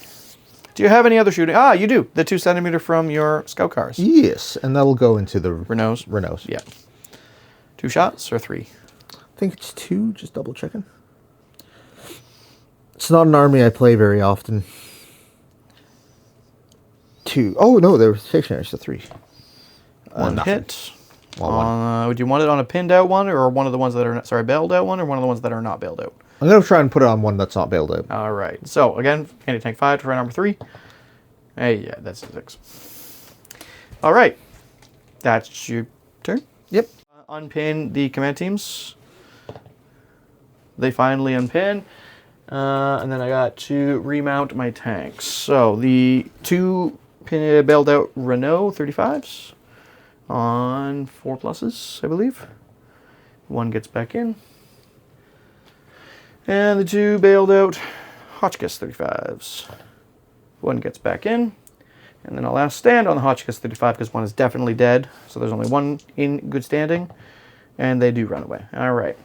Do you have any other shooting? Ah, you do. The 2 centimeter from your scout cars. Yes, and that'll go into the Renaults. Yeah. 2 shots or 3? I think it's 2, just double checking. It's not an army I play very often. 2. Oh, no, they're stationary, so 3. 1 hit. Would you want it on a pinned out one, or one of the ones that are, sorry, bailed out one, or one of the ones that are not bailed out? I'm going to try and put it on one that's not bailed out. All right. So, again, anti-tank 5 to round number 3. Hey, yeah, that's a 6. All right. That's your turn. Yep. Unpin the command teams. They finally unpin. And then I got to remount my tanks. So, the 2 bailed out Renault 35s. On 4 pluses, I believe. 1 gets back in. And the 2 bailed out Hotchkiss 35s. 1 gets back in. And then I'll last stand on the Hotchkiss 35 because 1 is definitely dead. So there's only 1 in good standing. And they do run away. All right.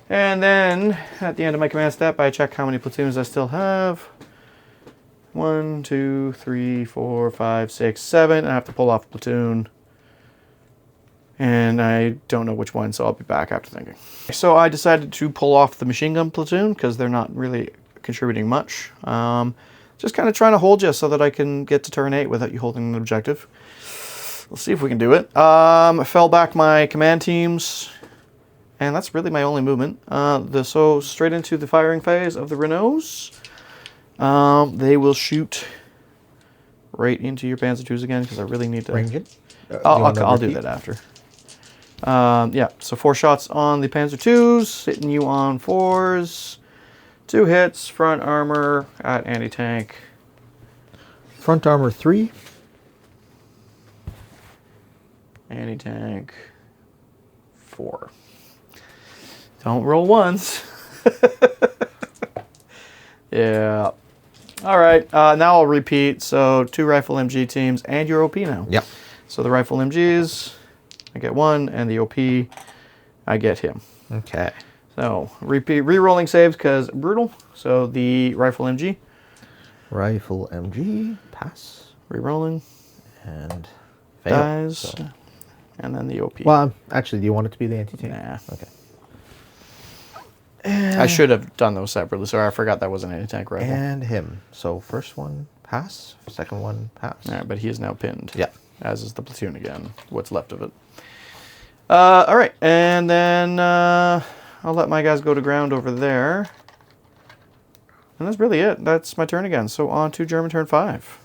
And then at the end of my command step, I check how many platoons I still have. 1, 2, 3, 4, 5, 6, 7. I have to pull off a platoon. And I don't know which one, so I'll be back after thinking. So I decided to pull off the machine gun platoon because they're not really contributing much. Just kind of trying to hold you so that I can get to turn 8 without you holding an objective. We'll see if we can do it. Fell back my command teams. And that's really my only movement. So straight into the firing phase of the Renaults. They will shoot right into your Panzer IIs again because I really need to... Range it? I'll do that after. Yeah, so 4 shots on the Panzer IIs, hitting you on 4s. 2 hits, front armor at anti-tank. Front armor 3. Anti-tank 4. Don't roll ones. Yeah. All right, now I'll repeat. So 2 rifle MG teams and your OP now. Yep. So the rifle MGs, I get 1, and the OP, I get him. Okay. So repeat, re-rolling saves because brutal. So the rifle MG. Rifle MG, pass. Re-rolling. And fail. Dies. So. And then the OP. Well, actually, do you want it to be the anti-tank? Nah. Okay. I should have done those separately. Sorry, I forgot that was an anti-tank rifle. And him. So first one, pass. Second one, pass. All right, but he is now pinned. Yeah. As is the platoon again. What's left of it. All right, and then I'll let my guys go to ground over there. And that's really it. That's my turn again. So on to German turn 5.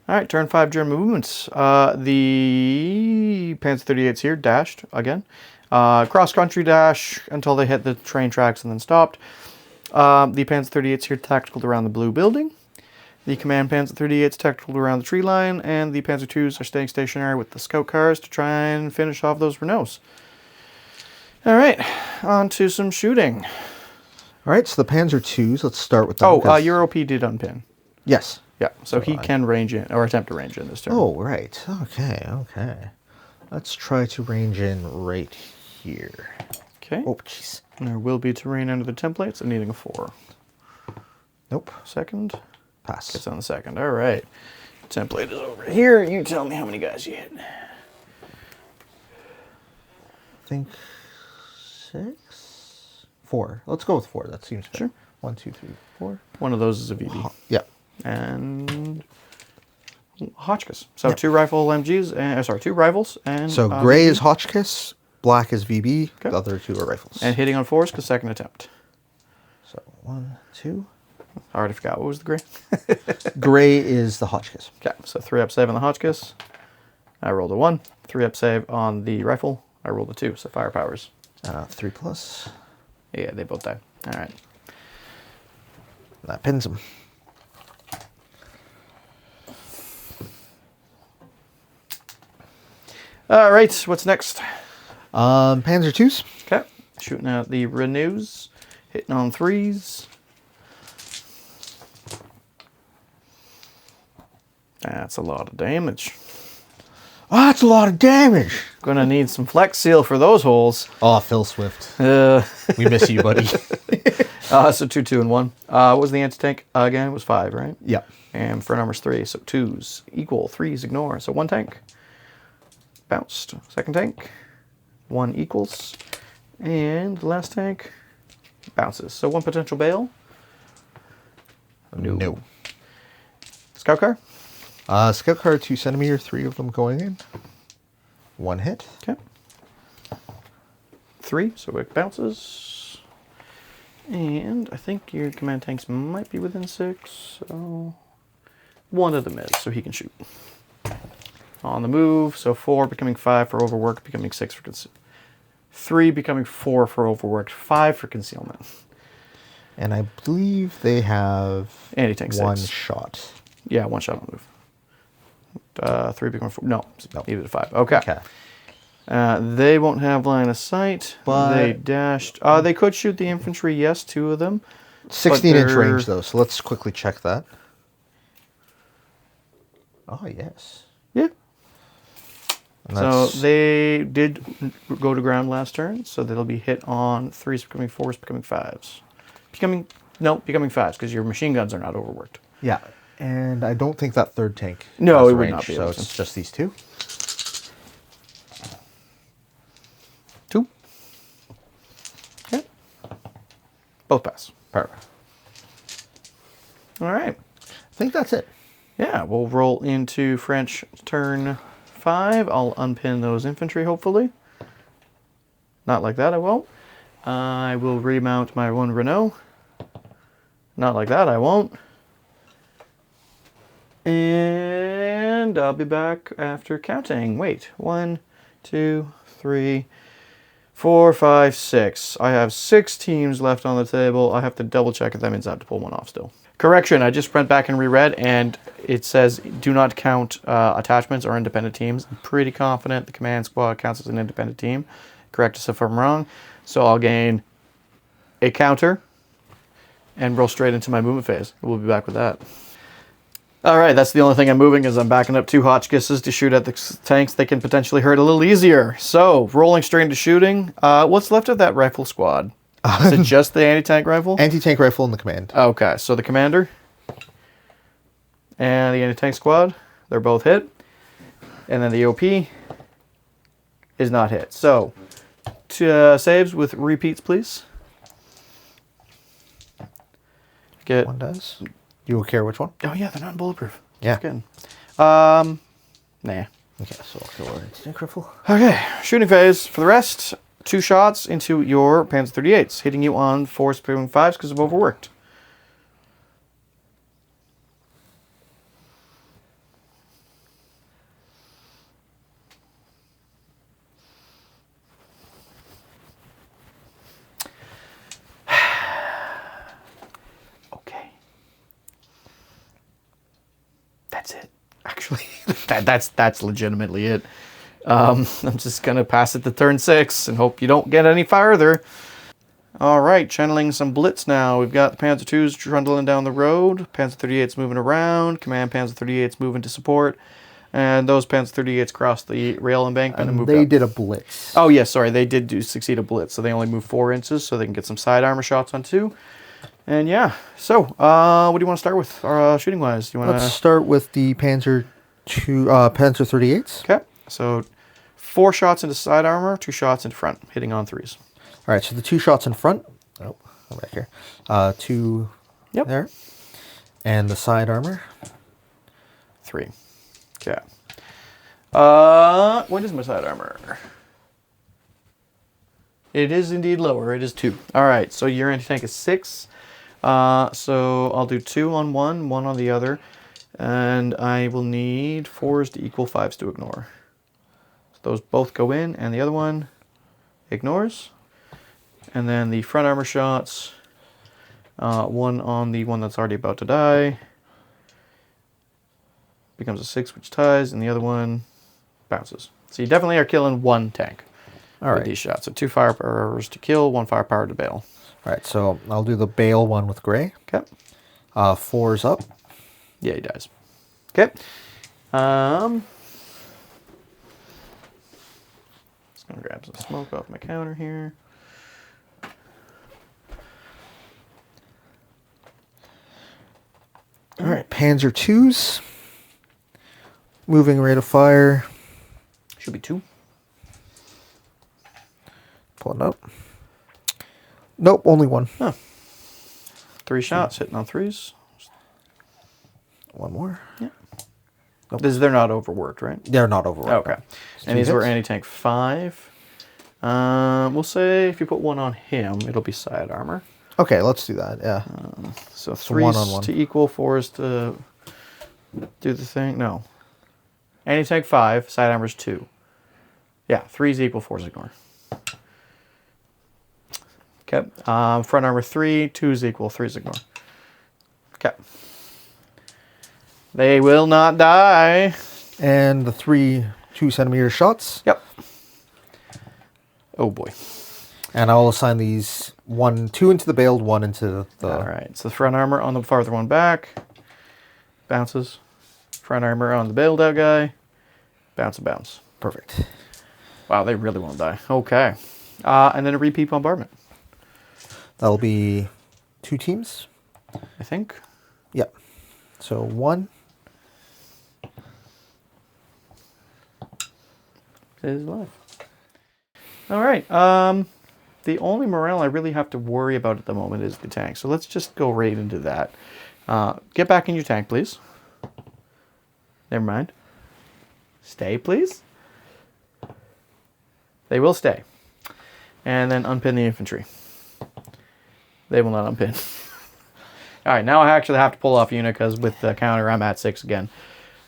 All right, turn 5 German movements. The Panzer 38s here, dashed again. Cross-country dash until they hit the train tracks and then stopped. The Panzer 38s here tactical around the blue building. The Command Panzer 38s tactical around the tree line. And the Panzer 2s are staying stationary with the scout cars to try and finish off those Renaults. All right, on to some shooting. All right, so the Panzer IIs, let's start with them. Your OP did unpin. Yes. Yeah, so he can range in, or attempt to range in this turn. Oh, right. Okay, okay. Let's try to range in right here. Okay. Oh, jeez. There will be terrain under the templates and needing a 4. Nope. Second. Pass. Gets on the second. All right. Template is over here. You tell me how many guys you hit. I think 6? 4. Let's go with 4. That seems fair. Sure. 1, 2, 3, 4. One of those is a VB. Yeah. And Hotchkiss. So 2 rifle MGs, and, 2 rifles. And so gray VB. is Hotchkiss, black is VB, Okay. the other 2 are rifles. And hitting on 4s because second attempt. So 1, 2. I already forgot. What was the gray? Gray is the Hotchkiss. Okay, so 3-up save on the Hotchkiss. I rolled a 1. 3-up save on the rifle. I rolled a 2, so firepowers. 3 plus. Yeah, they both died. All right. That pins him. All right, what's next? Panzer IIs. Okay, shooting at the Renews, hitting on 3s. That's a lot of damage. Oh, that's a lot of damage. Gonna need some flex seal for those holes. Oh, Phil Swift. We miss you, buddy. So 2, 2, and 1. What was the anti-tank? Again, it was 5, right? Yeah. And for numbers 3, so 2s equal, 3s ignore. So 1 tank. Bounced. Second tank. 1 equals. And the last tank bounces. So 1 potential bail. No. Scout car. Scout car 2 centimeter, 3 of them going in. 1 hit. Okay. 3, so it bounces. And I think your command tanks might be within 6, so 1 of them is, so he can shoot. On the move, so 4 becoming 5 for overwork, becoming 6 for concealment. 3 becoming 4 for overworked, 5 for concealment. And I believe they have Anti-tank 1 6. shot. Yeah, 1 shot on the move. 3 becoming 4. No, leave it at 5. Okay. They won't have line of sight. But they dashed. They could shoot the infantry, yes, 2 of them. 16-inch range, though, so let's quickly check that. Oh, yes. Yeah. So they did go to ground last turn, so they'll be hit on 3s becoming 4s, becoming 5s. Becoming 5s, because your machine guns are not overworked. Yeah, and I don't think that third tank No, has it would range, not be so able it's to. just these 2. 2. Okay. Both pass. Perfect. All right. I think that's it. Yeah, we'll roll into French turn 5. I'll unpin those infantry, hopefully. Not like that, I won't. I will remount my 1 Renault. Not like that, I won't. And I'll be back after counting. Wait, 1, 2, 3, 4, 5, 6. I have 6 teams left on the table. I have to double check if that means I have to pull 1 off still. Correction, I just went back and reread, and it says do not count attachments or independent teams. I'm pretty confident the command squad counts as an independent team. Correct us if I'm wrong. So I'll gain a counter and roll straight into my movement phase. We'll be back with that. All right, that's the only thing I'm moving is I'm backing up 2 Hotchkisses to shoot at the tanks. They can potentially hurt a little easier. So rolling straight into shooting. What's left of that rifle squad? Is it just the anti-tank rifle? Anti-tank rifle in the command. Okay, so the commander and the anti-tank squad, they're both hit. And then the OP is not hit. So, saves with repeats, please. Get 1 does. You will care which one? Oh yeah, they're not bulletproof. Yeah. Good. Nah. Okay, so I'll kill our anti-tank rifle. Okay, shooting phase. For the rest, 2 shots into your Panzer 38s, hitting you on 4s, 5s because of overworked. Okay. That's it. Actually, that's legitimately it. I'm just going to pass it to turn 6 and hope you don't get any farther. All right, channeling some blitz now. We've got the Panzer 2s trundling down the road. Panzer 38s moving around. Command Panzer 38s moving to support. And those Panzer 38s cross the rail embankment and moved They up. did a blitz. Oh, yes, sorry. They did succeed a blitz, so they only moved 4 inches so they can get some side armor shots on 2. And yeah, so what do you want to start with shooting-wise? Let's start with the Panzer 38s. Okay, so 4 shots into side armor, 2 shots into front, hitting on 3s. All right, so the 2 shots in front. Oh, go back here. 2 there. And the side armor. 3. Okay. What is my side armor? It is indeed lower. It is 2. All right, so your anti-tank is 6. So I'll do 2 on 1, 1 on the other. And I will need 4s to equal 5s to ignore. So those both go in, and the other one ignores. And then the front armor shots, 1 on the one that's already about to die. Becomes a 6, which ties, and the other one bounces. So you definitely are killing 1 tank with these shots. So 2 firepowers to kill, 1 firepower to bail. All right, so I'll do the bail one with gray. Okay. 4's up. Yeah, he dies. Okay. Just gonna grab some smoke off my counter here. All right, Panzer 2s. Moving rate of fire. Should be 2. Pulling up. Nope, only 1. Huh. 3 shots hitting on 3s. 1 more. Yeah. They're not overworked, right? They're not overworked. Okay. And these were anti-tank 5. We'll say if you put 1 on him, it'll be side armor. Okay, let's do that. Yeah. So 3s to equal, 4s to do the thing. No. Anti-tank 5, side armor's 2. Yeah, 3s equal, 4s ignore. Okay. Front armor 3, 2s equal, 3s ignore. Okay. They will not die. And the 3 2-centimeter shots. Yep. Oh boy. And I'll assign these 2 into the bailed, 1 into the... All right. So the front armor on the farther one back. Bounces. Front armor on the bailed out guy. Bounce and bounce. Perfect. Wow, they really won't die. Okay. And then a repeat bombardment. That'll be 2 teams. I think. Yep. So 1. Is live. All right. The only morale I really have to worry about at the moment is the tank. So let's just go right into that. Get back in your tank, please. Never mind. Stay, please. They will stay. And then unpin the infantry. They will not unpin. All right, now I actually have to pull off a unit because with the counter, I'm at 6 again.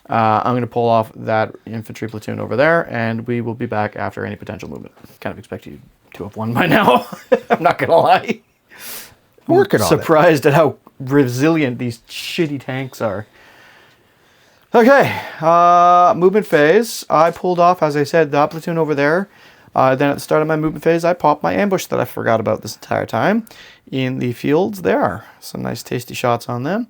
I'm going to pull off that infantry platoon over there, and we will be back after any potential movement. Kind of expect you to have won by now. I'm not going to lie. Working on it. Surprised at how resilient these shitty tanks are. Okay, movement phase. I pulled off, as I said, that platoon over there. Then at the start of my movement phase, I popped my ambush that I forgot about this entire time in the fields there. Some nice tasty shots on them.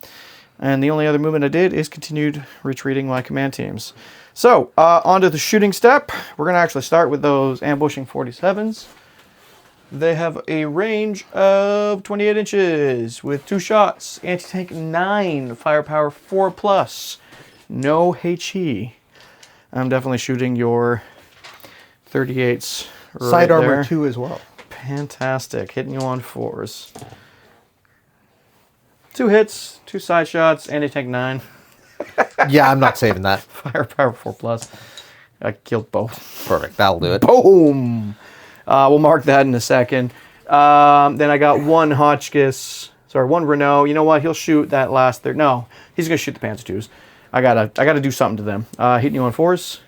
And the only other movement I did is continued retreating my command teams. So, on to the shooting step. We're going to actually start with those ambushing 47s. They have a range of 28 inches with 2 shots. Anti-tank 9, firepower 4+. No HE. I'm definitely shooting your 38s right Side armor there. 2 as well. Fantastic. Hitting you on 4s. 2 hits, 2 side shots, anti-tank 9. Yeah, I'm not saving that. Firepower 4+. I killed both. Perfect. That'll do it. Boom! We'll mark that in a second. Then I got 1 Hotchkiss. Sorry, 1 Renault. You know what? He'll shoot that last third. No, he's going to shoot the Panzer 2s. I gotta do something to them. Hitting you on 4s.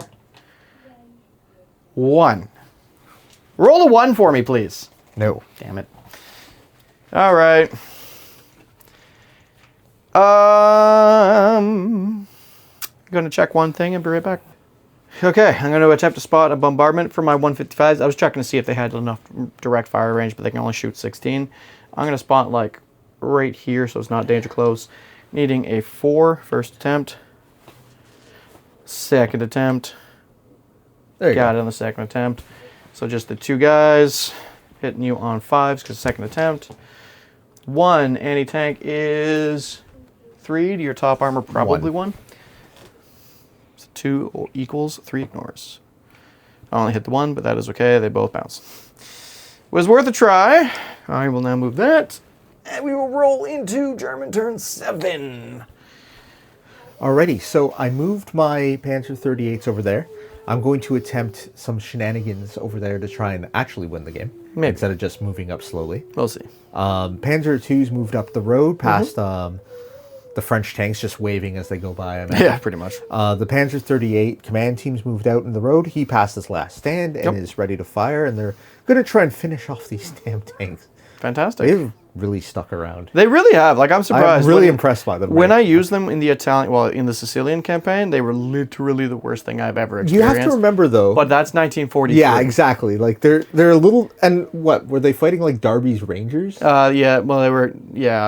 1. Roll a 1 for me, please. No. Damn it. All right. Going to check one thing and be right back. Okay, I'm going to attempt to spot a bombardment for my 155s. I was checking to see if they had enough direct fire range, but they can only shoot 16. I'm going to spot like right here, so it's not danger close. Needing a 4 first attempt. Second attempt. There you Got go. it on the second attempt. So just the 2 guys hitting you on 5s because second attempt. 1 anti-tank is 3 to your top armor, probably 1. So 2 equals 3 ignores. I only hit the 1, but that is okay. They both bounce. Was worth a try. I will now move that. And we will roll into German turn 7. Alrighty, so I moved my Panzer 38s over there. I'm going to attempt some shenanigans over there to try and actually win the game. Maybe. Instead of just moving up slowly. We'll see. Panzer 2s moved up the road past the French tanks just waving as they go by. Yeah, pretty much. The Panzer 38 command teams moved out in the road. He passed his last stand and is ready to fire. And they're going to try and finish off these damn tanks. Fantastic. They've really stuck around. They really have. Like, I'm surprised. I'm really impressed by them. When I used them in the in the Sicilian campaign, they were literally the worst thing I've ever You experienced. have to remember, though. But that's 1943. Yeah, exactly. Like, they're a little... And what? Were they fighting, like, Darby's Rangers? Yeah, well, they were,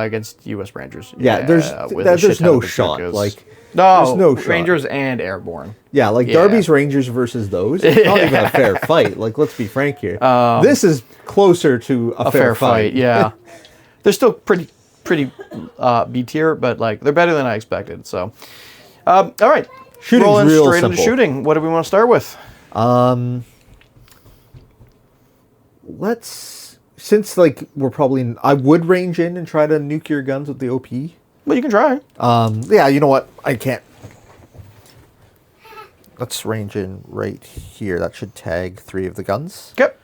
against U.S. Rangers. Yeah, there's no shot. Like, no, there's no shot. Rangers and Airborne. Yeah, like Darby's Rangers versus those. It's not even a fair fight. Like, let's be frank here. This is closer to a fair fight. Yeah. They're still pretty B tier, but like they're better than I expected. So, all right, Shooting's rolling real straight simple. into shooting. What do we want to start with? Since like we're probably, I would range in and try to nuke your guns with the OP. Well, you can try. Yeah, you know what? I can't. let's range in right here. That should tag 3 of the guns. Yep.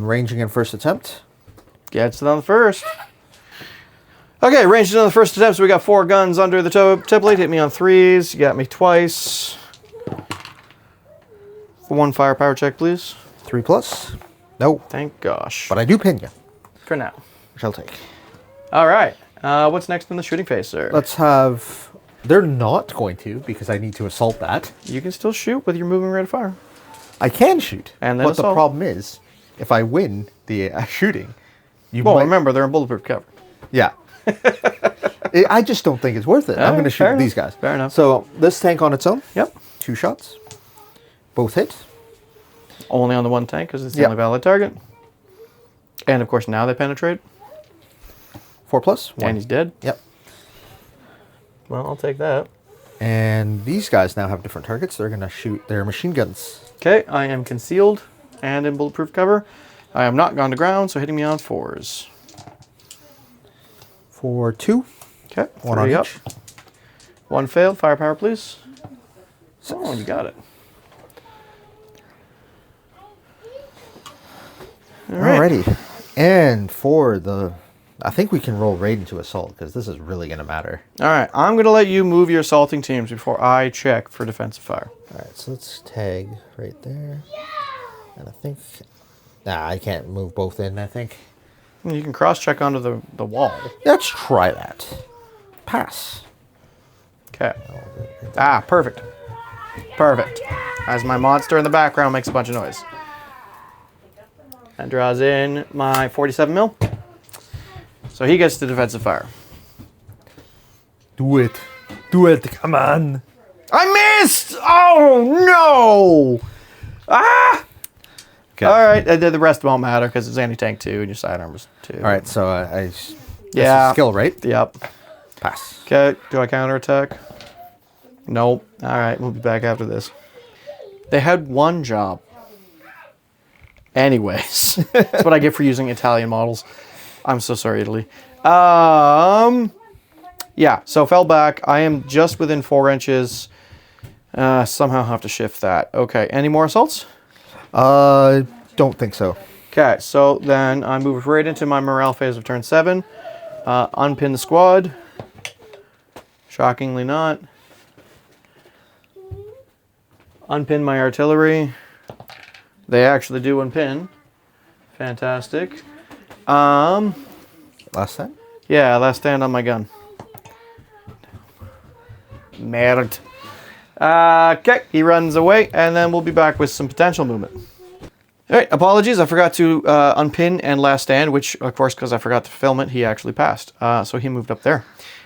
Ranging in first attempt. Gets it on the first. Okay, ranged on the first attempt, so we got 4 guns under the template. Hit me on 3s. You got me twice. For 1 firepower check, please. 3+. No. Thank gosh. But I do pin you. For now. Which I'll take. All right. What's next in the shooting phase, sir? Let's have... They're not going to, because I need to assault that. You can still shoot with your moving rate of fire. I can shoot. And then but the assault. problem is, if I win the shooting, you Well, might... remember, they're in bulletproof cover. Yeah. I just don't think it's worth it. I'm going to shoot these guys. Fair enough. So this tank on its own. Yep. 2 shots. Both hit. Only on the one tank, because it's the Yep. only valid target. And, of course, now they penetrate. 4+. 1. And he's dead. Yep. Well, I'll take that. And these guys now have different targets. They're going to shoot their machine guns. Okay, I am concealed and in bulletproof cover. I am not gone to ground, so hitting me on 4s. For 2. Okay, 1 on 3 up. each. 1 failed. Firepower, please. Oh, you got it. All right. Alrighty. And for the... I think we can roll raid into assault, because this is really going to matter. All right, I'm going to let you move your assaulting teams before I check for defensive fire. Alright, so let's tag right there. And I think... Nah, I can't move both in, I think. You can cross-check onto the wall. Let's try that. Pass. Okay. Ah, perfect. Perfect. As my monster in the background makes a bunch of noise. And draws in my 47 mil. So he gets the defensive fire. Do it. Do it. Come on. I missed! Oh, no! Ah! Okay. All right, the rest won't matter because it's anti-tank 2 and your sidearm's 2. All right, so Yeah. skill, right? Yep. Pass. Okay, do I counterattack? Nope. All right, we'll be back after this. They had one job. Anyways, that's what I get for using Italian models. I'm so sorry, Italy. Yeah, so fell back. I am just within 4 inches. Somehow have to shift that. Okay, any more assaults? Don't think so. Okay, so then I move right into my morale phase of turn 7. Unpin the squad. Shockingly not. Unpin my artillery. They actually do unpin. Fantastic. Last time? Yeah, last stand on my gun. Merde. Okay, he runs away, and then we'll be back with some potential movement. All right, apologies. I forgot to unpin and last stand, which, of course, because I forgot to film it, he actually passed. So he moved up there.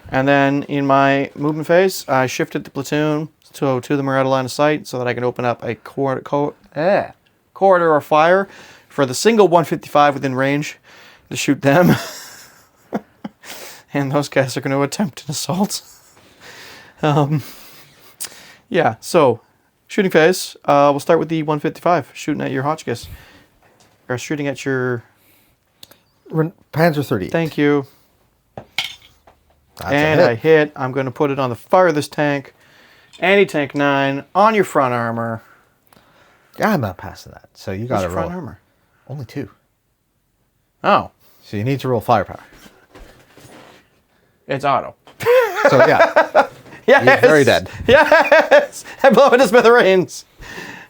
And then in my movement phase, I shifted the platoon to the Moretta line of sight so that I can open up a corridor of fire for the single 155 within range to shoot them. And those guys are going to attempt an assault. Yeah, so shooting phase. We'll start with the 155, shooting at your Hotchkiss. Or shooting at your... Panzer 38. Thank you. That's And a hit. I hit. I'm going to put it on the farthest tank. Anti-tank 9 on your front armor. I'm not passing that. So you got to What's your roll. front armor? Only 2. Oh, So you need to roll firepower. it's auto. So yeah, Yes. he's very dead. Yes. I blow it to smithereens.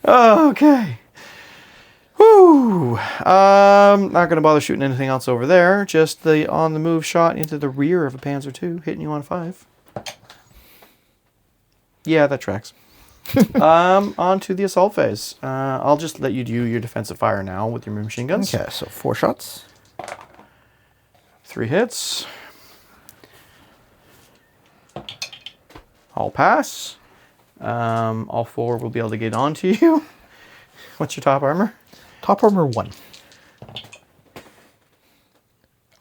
Okay. Whew. Not going to bother shooting anything else over there. Just the on-the-move shot into the rear of a Panzer II, hitting you on 5. Yeah, that tracks. On to the assault phase. I'll just let you do your defensive fire now with your machine guns. Okay, so 4 shots. 3 hits. All pass. All 4 will be able to get onto you. What's your top armor? Top armor 1.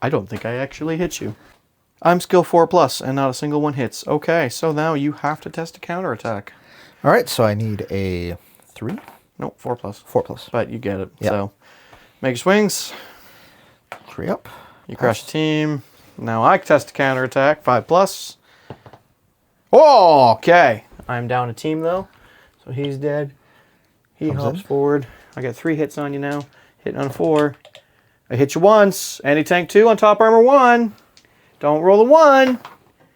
I don't think I actually hit you. I'm skill 4+, and not a single one hits. Okay, so now you have to test a counterattack. All right, so I need a 3. No, 4+. 4+. But you get it. Yep. So make your swings. 3 up. You crush the team. Now I test a counterattack, 5+. Oh, okay. I'm down a team though. So he's dead. He Comes hops in. forward. I got 3 hits on you now. Hitting on a 4. I hit you once. Anti-tank 2 on top armor 1. Don't roll the 1.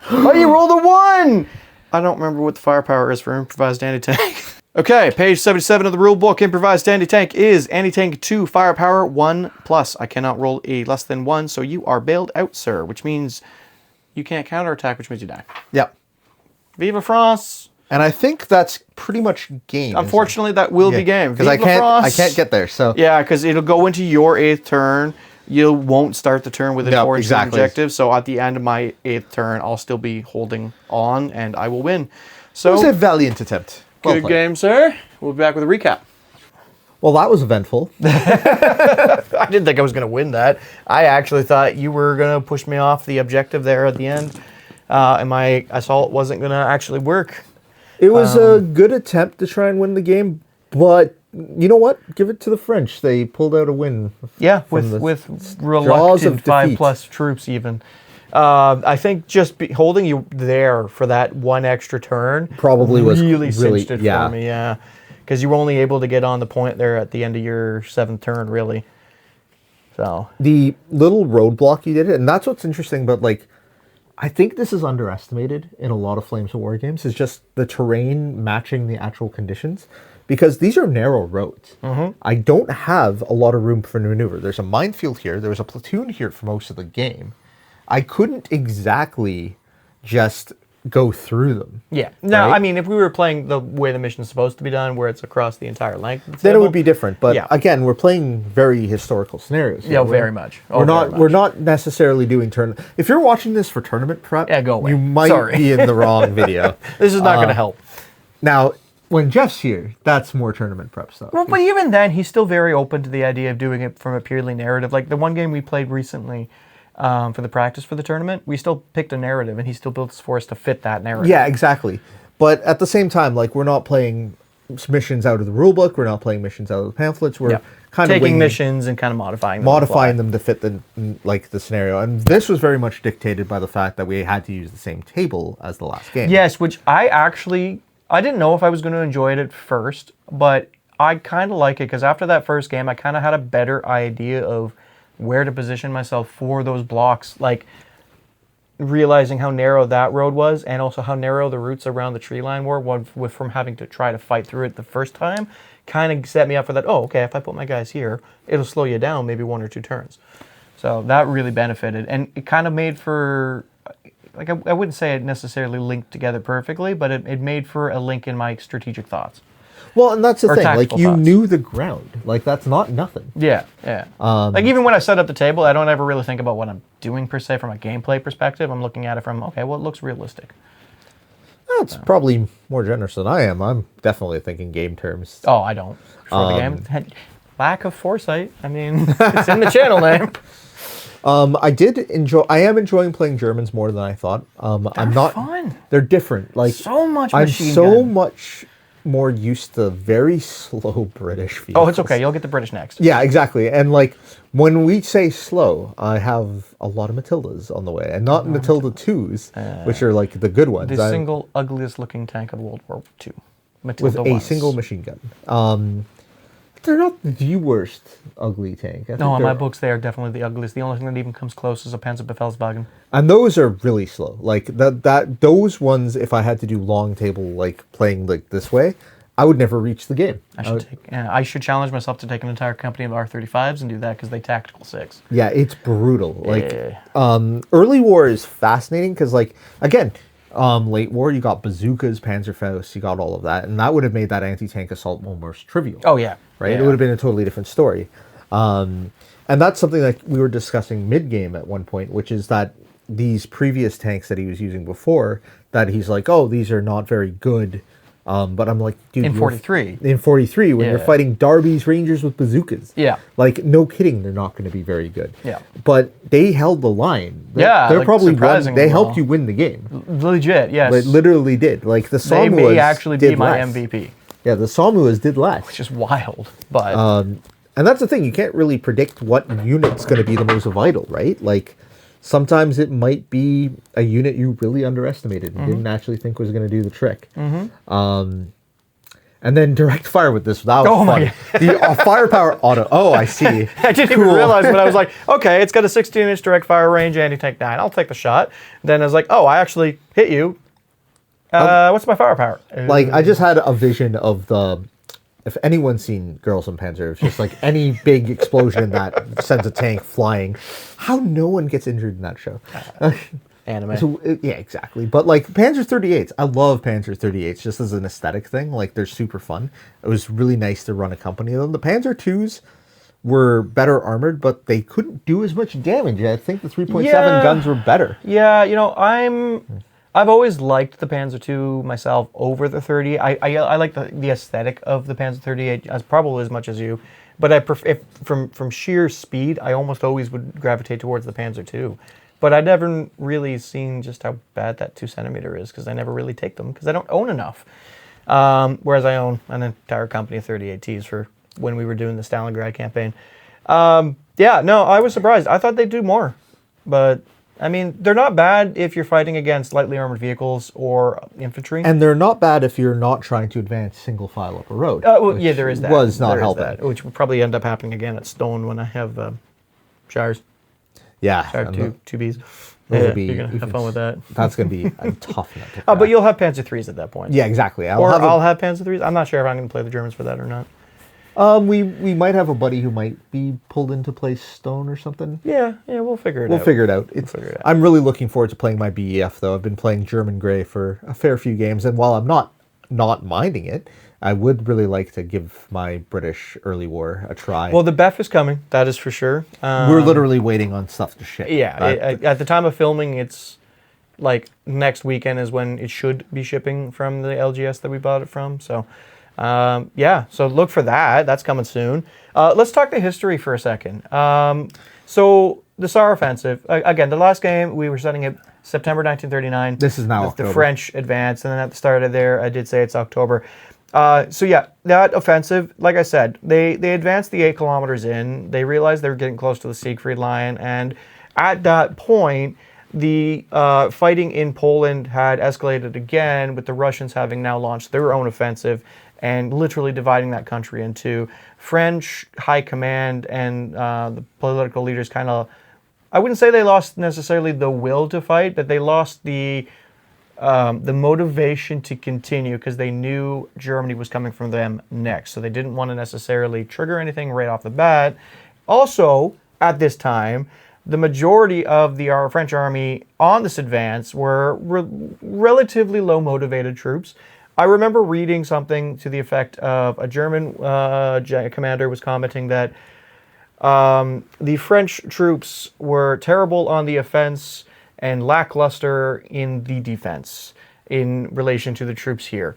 Oh, you rolled a 1! I don't remember what the firepower is for improvised anti-tank. Okay, page 77 of the rule book. Improvised anti-tank is anti-tank 2, firepower 1+. I cannot roll a less than 1, so you are bailed out, sir, which means you can't counterattack, which means you die. Yep. Vive France! And I think that's pretty much game. Unfortunately, that will be game. Because I can't get there. So yeah, because it'll go into your 8th turn. You won't start the turn with an foraging objective. So at the end of my 8th turn, I'll still be holding on, and I will win. So it was a valiant attempt. Well good played. game, sir. We'll be back with a recap. Well, that was eventful. I didn't think I was going to win that. I actually thought you were going to push me off the objective there at the end, and my assault wasn't going to actually work. It was a good attempt to try and win the game, but you know what? Give it to the French. They pulled out a win. Yeah, from the with jaws of reluctant 5+ defeat. troops even. I think just holding you there for that 1 extra turn Probably was really really- cinched it yeah. for me. Yeah, because you were only able to get on the point there at the end of your 7th turn, really. So The little roadblock you did, and that's what's interesting. But like, I think this is underestimated in a lot of Flames of War games. Is just the terrain matching the actual conditions, because these are narrow roads. I don't have a lot of room for maneuver. There's a minefield here. There was a platoon here for most of the game. I couldn't exactly just go through them. yeah, no, Right? I mean, if we were playing the way the mission's supposed to be done, where it's across the entire length, of the Then it table, would be different. But yeah. again, we're playing very historical scenarios. Yeah, very much. Oh, We're not. very much. We're not necessarily doing tournament. If you're watching this for tournament prep, Yeah, go away. you might Sorry. be in the wrong video. This is not going to help. Now, when Jeff's here, that's more tournament prep stuff. Well, but even then, he's still very open to the idea of doing it from a purely narrative. Like the one game we played recently for the practice for the tournament, we still picked a narrative, and he still built his force to fit that narrative. Yeah, exactly. But at the same time, like, we're not playing missions out of the rulebook. We're not playing missions out of the pamphlets. We're Yeah. kind of Taking missions and kind of modifying them. modifying them to fit the scenario. And this was very much dictated by the fact that we had to use the same table as the last game. Yes, which I didn't know if I was going to enjoy it at first, but I kind of like it because after that first game, I kind of had a better idea of where to position myself for those blocks, like realizing how narrow that road was and also how narrow the routes around the tree line were from having to try to fight through it the first time, kind of set me up for that. Oh, okay, if I put my guys here, it'll slow you down maybe 1 or 2 turns. So that really benefited, and it kind of made for, like, I wouldn't say it necessarily linked together perfectly, but it made for a link in my strategic thoughts. Well, and that's the Or thing. Like, tactical you thoughts. knew the ground. Like, that's not nothing. Yeah. Like, even when I set up the table, I don't ever really think about what I'm doing, per se, from a gameplay perspective. I'm looking at it from, okay, well, it looks realistic. That's probably more generous than I am. I'm definitely thinking game terms. Oh, I don't. For the game. Lack of foresight. I mean, it's in the channel name. I am enjoying playing Germans more than I thought. I'm not fun. They're different. Like, So much I'm machine so gun. much more used to very slow British vehicles. Oh, it's okay. You'll get the British next. Yeah, exactly. And like, when we say slow, I have a lot of Matildas on the way, and not Matilda 2s, which are like the good ones. The single ugliest looking tank of World War II. with Matilda a was. single machine gun. They're not the worst ugly tank. I think No, in my they're- books, they are definitely the ugliest. The only thing that even comes close is a Panzerbefehlswagen. And those are really slow. Like those ones, if I had to do long table, like playing like this way, I would never reach the game. I should challenge myself to take an entire company of R35s and do that because they tactical 6. Yeah, it's brutal. Like, Yeah. early war is fascinating because, like, again, late war you got bazookas, Panzerfaust, you got all of that, and that would have made that anti-tank assault almost trivial. Oh, yeah. Right? Yeah. It would have been a totally different story. And that's something that we were discussing mid-game at one point, which is that these previous tanks that he was using before, that he's like, oh, these are not very good. But I'm like, dude, In 43. In 43, when you're Yeah. fighting Darby's Rangers with bazookas. Yeah. Like, no kidding, they're not going to be very good. Yeah. But they held the line. Yeah, They're like, probably surprisingly they helped well. you win the game. Legit, yes. They literally did. Like, the They Samuas may actually be did my less. MVP, Yeah, the Samuas did less. which is wild. But And that's the thing, you can't really predict what unit's going to be the most vital, right? Like, sometimes it might be a unit you really underestimated and didn't actually think was going to do the trick. And then direct fire with this. That was Oh my fun. The firepower auto. Oh, I see. I didn't even realize, but I was like, okay, it's got a 16-inch direct fire range, anti-tank 9. I'll take the shot. Then I was like, oh, I actually hit you. What's my firepower? Like, I just had a vision of the... If anyone's seen Girls in Panzer, it's just like any big explosion that sends a tank flying. How no one gets injured in that show. Anime. So, yeah, exactly. But like Panzer 38s, I love Panzer 38s just as an aesthetic thing. Like, they're super fun. It was really nice to run a company of them. The Panzer 2s were better armored, but they couldn't do as much damage. I think the 3.7 guns were better. Yeah, I've always liked the Panzer II myself over the 30. I like the aesthetic of the Panzer 38 as probably as much as you, but from sheer speed, I almost always would gravitate towards the Panzer II. But I've never really seen just how bad that 2 centimeter is because I never really take them because I don't own enough. Whereas I own an entire company of 38Ts for when we were doing the Stalingrad campaign. Yeah, no, I was surprised. I thought they'd do more. But, I mean, they're not bad if you're fighting against lightly armored vehicles or infantry. And they're not bad if you're not trying to advance single file up a road. Well, yeah, there is that. Was not helping. Which will probably end up happening again at Stone when I have Shires. Yeah. Shire 2Bs. Those Yeah, will be- you're going to have fun with that. That's going to be a tough nut to Oh, but crack. you'll have Panzer IIIs at that point. Yeah, exactly. I'll have Panzer IIIs. I'm not sure if I'm going to play the Germans for that or not. We might have a buddy who might be pulled into play Stone or something. Yeah, we'll figure it out. We'll figure it out. figure it out. I'm really looking forward to playing my BEF, though. I've been playing German Grey for a fair few games, and while I'm not minding it, I would really like to give my British early war a try. Well, the BEF is coming. That is for sure. We're literally waiting on stuff to ship. Yeah, at the time of filming, it's like next weekend is when it should be shipping from the LGS that we bought it from. So, yeah, so look for that. That's coming soon. Let's talk the history for a second. So the Saar Offensive, again, the last game, we were setting it September 1939. This is now the October. French advance, and then at the start of there, I did say it's October. So yeah, that offensive, like I said, they advanced the 8 kilometers in. They realized they were getting close to the Siegfried Line, and at that point, the fighting in Poland had escalated again, with the Russians having now launched their own offensive and literally dividing that country in two. French high command and the political leaders kind of, I wouldn't say they lost necessarily the will to fight, but they lost the motivation to continue because they knew Germany was coming from them next. So they didn't want to necessarily trigger anything right off the bat. Also, at this time, the majority of the French army on this advance were relatively low motivated troops. I remember reading something to the effect of a German commander was commenting that the French troops were terrible on the offense and lackluster in the defense in relation to the troops here.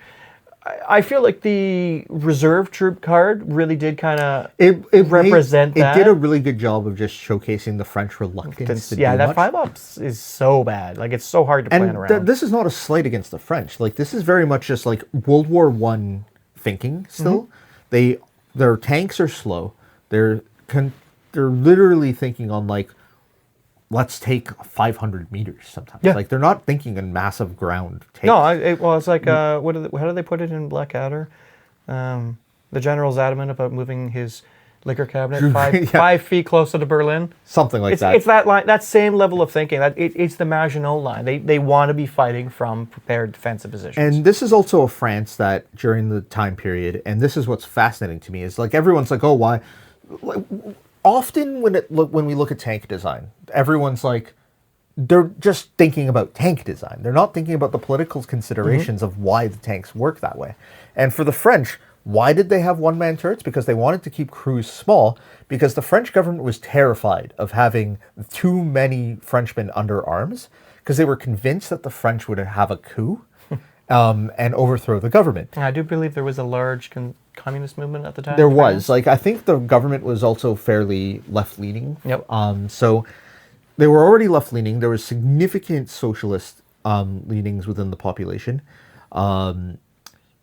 I feel like the reserve troop card really did kind of represent that. It did a really good job of just showcasing the French reluctance to do that much. 5-ups is so bad. Like, it's so hard to plan around. This is not a slight against the French. Like, this is very much just like World War I thinking still. Mm-hmm. Their tanks are slow. They're literally thinking on like, let's take 500 meters sometimes. Yeah. Like, they're not thinking in massive ground takes. No, it's like, how do they put it in Blackadder? The general's adamant about moving his liquor cabinet 5 feet closer to Berlin. Something like that. It's that line, that same level of thinking. It's the Maginot line. They want to be fighting from prepared defensive positions. And this is also a France that during the time period, and this is what's fascinating to me, is like everyone's like, oh, why? Like, often when we look at tank design, everyone's like, they're just thinking about tank design. They're not thinking about the political considerations of why the tanks work that way. And for the French, why did they have one-man turrets? Because they wanted to keep crews small, because the French government was terrified of having too many Frenchmen under arms, because they were convinced that the French would have a coup and overthrow the government. I do believe there was a large communist movement at the time. There was. Like, I think the government was also fairly left-leaning. Yep. So they were already left-leaning. There was significant socialist leanings within the population.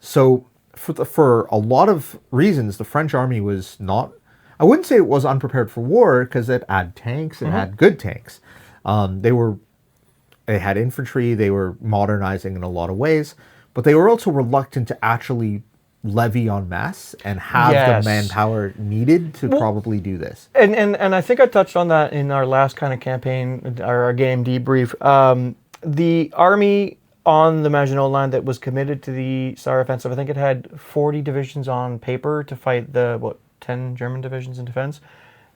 So for a lot of reasons, the French army was not... I wouldn't say it was unprepared for war, because it had tanks. It had good tanks. They had infantry. They were modernizing in a lot of ways. But they were also reluctant to actually levy en masse and have Yes. the manpower needed to probably do this. And I think I touched on that in our last kind of campaign, our game debrief. The army on the Maginot Line that was committed to the Saar Offensive, I think it had 40 divisions on paper to fight the, 10 German divisions in defense.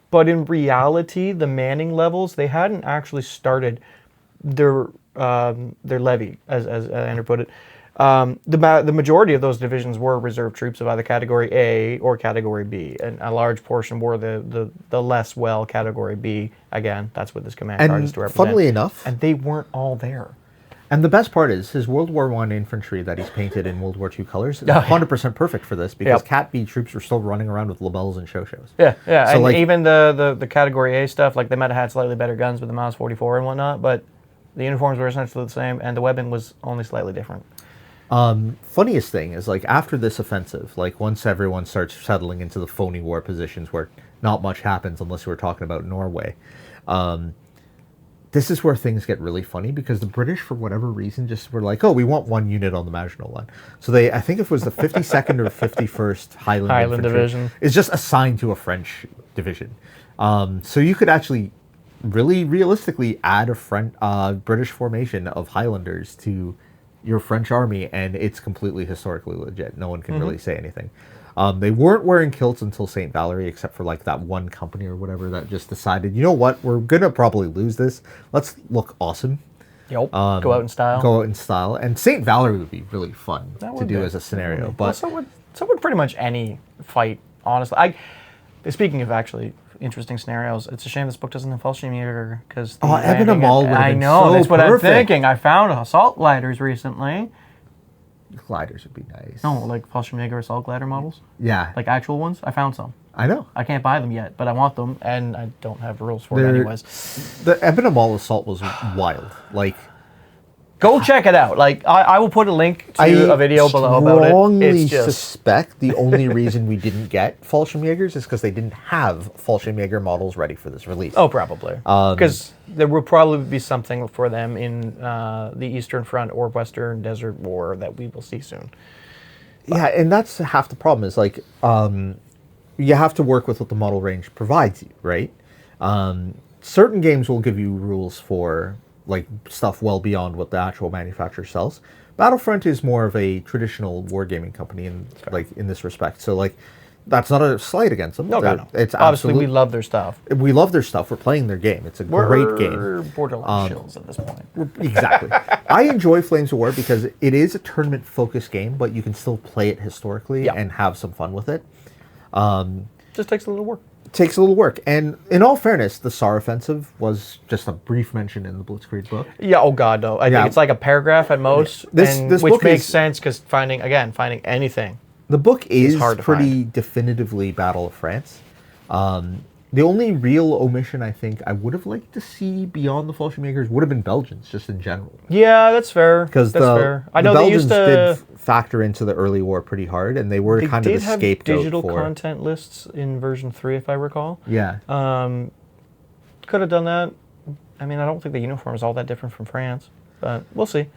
But in reality, the manning levels, they hadn't actually started their levy, as Andrew put it. The majority of those divisions were reserve troops of either Category A or Category B, and a large portion were the less well Category B. Again, that's what this command card is to represent. Funnily enough, and they weren't all there. And the best part is his World War I infantry that he's painted in World War II colors is 100% perfect for this because Cat B troops were still running around with labels and shows. Yeah, yeah, so and like, even the Category A stuff, like they might have had slightly better guns with the Miles 44 and whatnot, but the uniforms were essentially the same, and the weapon was only slightly different. Funniest thing is, like, after this offensive, like, once everyone starts settling into the phony war positions where not much happens unless we're talking about Norway, this is where things get really funny because the British, for whatever reason, just were like, oh, we want one unit on the Maginot Line. So they, I think it was the 52nd or 51st Highland Division, is just assigned to a French division. So you could actually really realistically add a British formation of Highlanders to your French army, and it's completely historically legit. No one can really say anything. They weren't wearing kilts until St. Valery, except for like that one company or whatever that just decided, you know what, we're going to probably lose this. Let's look awesome. Yep. Go out in style. Go out in style. And St. Valery would be really fun to do as a scenario. But well, so would pretty much any fight, honestly. Speaking of actually interesting scenarios, it's a shame this book doesn't have Fallschirmjäger because Eban and Emael would have been so that's what perfect. I'm thinking. I found assault gliders recently. Gliders would be nice. No, like Fallschirmjäger assault glider models. Yeah. Like actual ones. I found some. I know. I can't buy them yet, but I want them, and I don't have rules for it anyways. The Eban and Emael assault was wild. Like, go check it out. Like, I will put a link to a video below about it. I strongly It's just suspect the only reason we didn't get Fallschirmjägers is because they didn't have Fallschirmjäger models ready for this release. Oh, probably. Because there will probably be something for them in the Eastern Front or Western Desert War that we will see soon. But yeah, and that's half the problem is, like, you have to work with what the model range provides you, right? Certain games will give you rules for like stuff well beyond what the actual manufacturer sells. Battlefront is more of a traditional wargaming company in this respect. So like that's not a slight against them. No, no. It's obviously we love their stuff. We love their stuff. We're playing their game. It's a great game. We're borderline shills at this point. Exactly. I enjoy Flames of War because it is a tournament focused game, but you can still play it historically and have some fun with it. Just takes a little work. Takes a little work. And in all fairness, the Saar Offensive was just a brief mention in the Blitzkrieg book. Yeah, oh god, no. I think it's like a paragraph at most, this which book makes is, sense because finding anything. The book is hard to pretty definitively Battle of France. The only real omission I think I would have liked to see beyond the Fallschirmjägers would have been Belgians, just in general. Yeah, that's fair. Because I know the Belgians did factor into the early war pretty hard, and they were kind of the scapegoat for... They did have digital content lists in version 3, if I recall. Yeah. Could have done that. I mean, I don't think the uniform is all that different from France, but we'll see.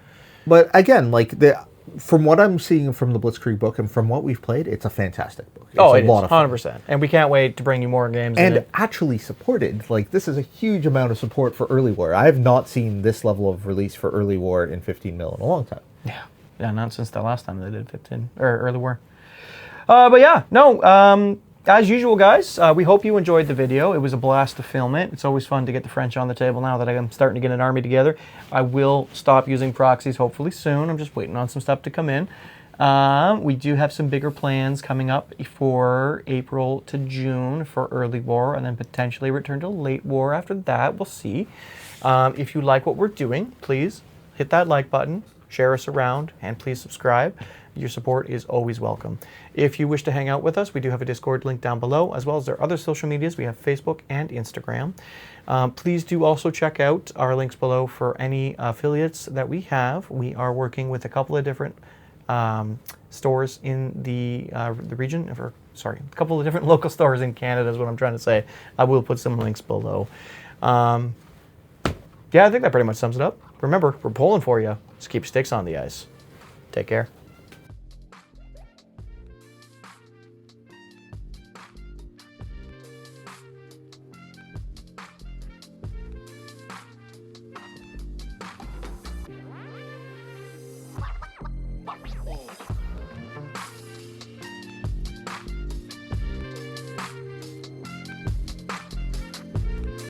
But again, like from what I'm seeing from the Blitzkrieg book and from what we've played, it's a fantastic book. It's a lot of fun. 100%. And we can't wait to bring you more games. And actually supported. Like, this is a huge amount of support for early war. I have not seen this level of release for early war in 15 mil in a long time. Yeah. Yeah, not since the last time they did 15 or early war. But yeah, no. As usual, guys, we hope you enjoyed the video. It was a blast to film it. It's always fun to get the French on the table now that I'm starting to get an army together. I will stop using proxies hopefully soon. I'm just waiting on some stuff to come in. We do have some bigger plans coming up for April to June for early war, and then potentially return to late war after that. We'll see. If you like what we're doing, please hit that like button, share us around, and please subscribe. Your support is always welcome. If you wish to hang out with us, we do have a Discord link down below, as well as our other social medias. We have Facebook and Instagram. Please do also check out our links below for any affiliates that we have. We are working with a couple of different stores in the region, a couple of different local stores in Canada is what I'm trying to say. I will put some links below. Yeah, I think that pretty much sums it up. Remember, we're pulling for you. Just keep your sticks on the ice. Take care. Oh.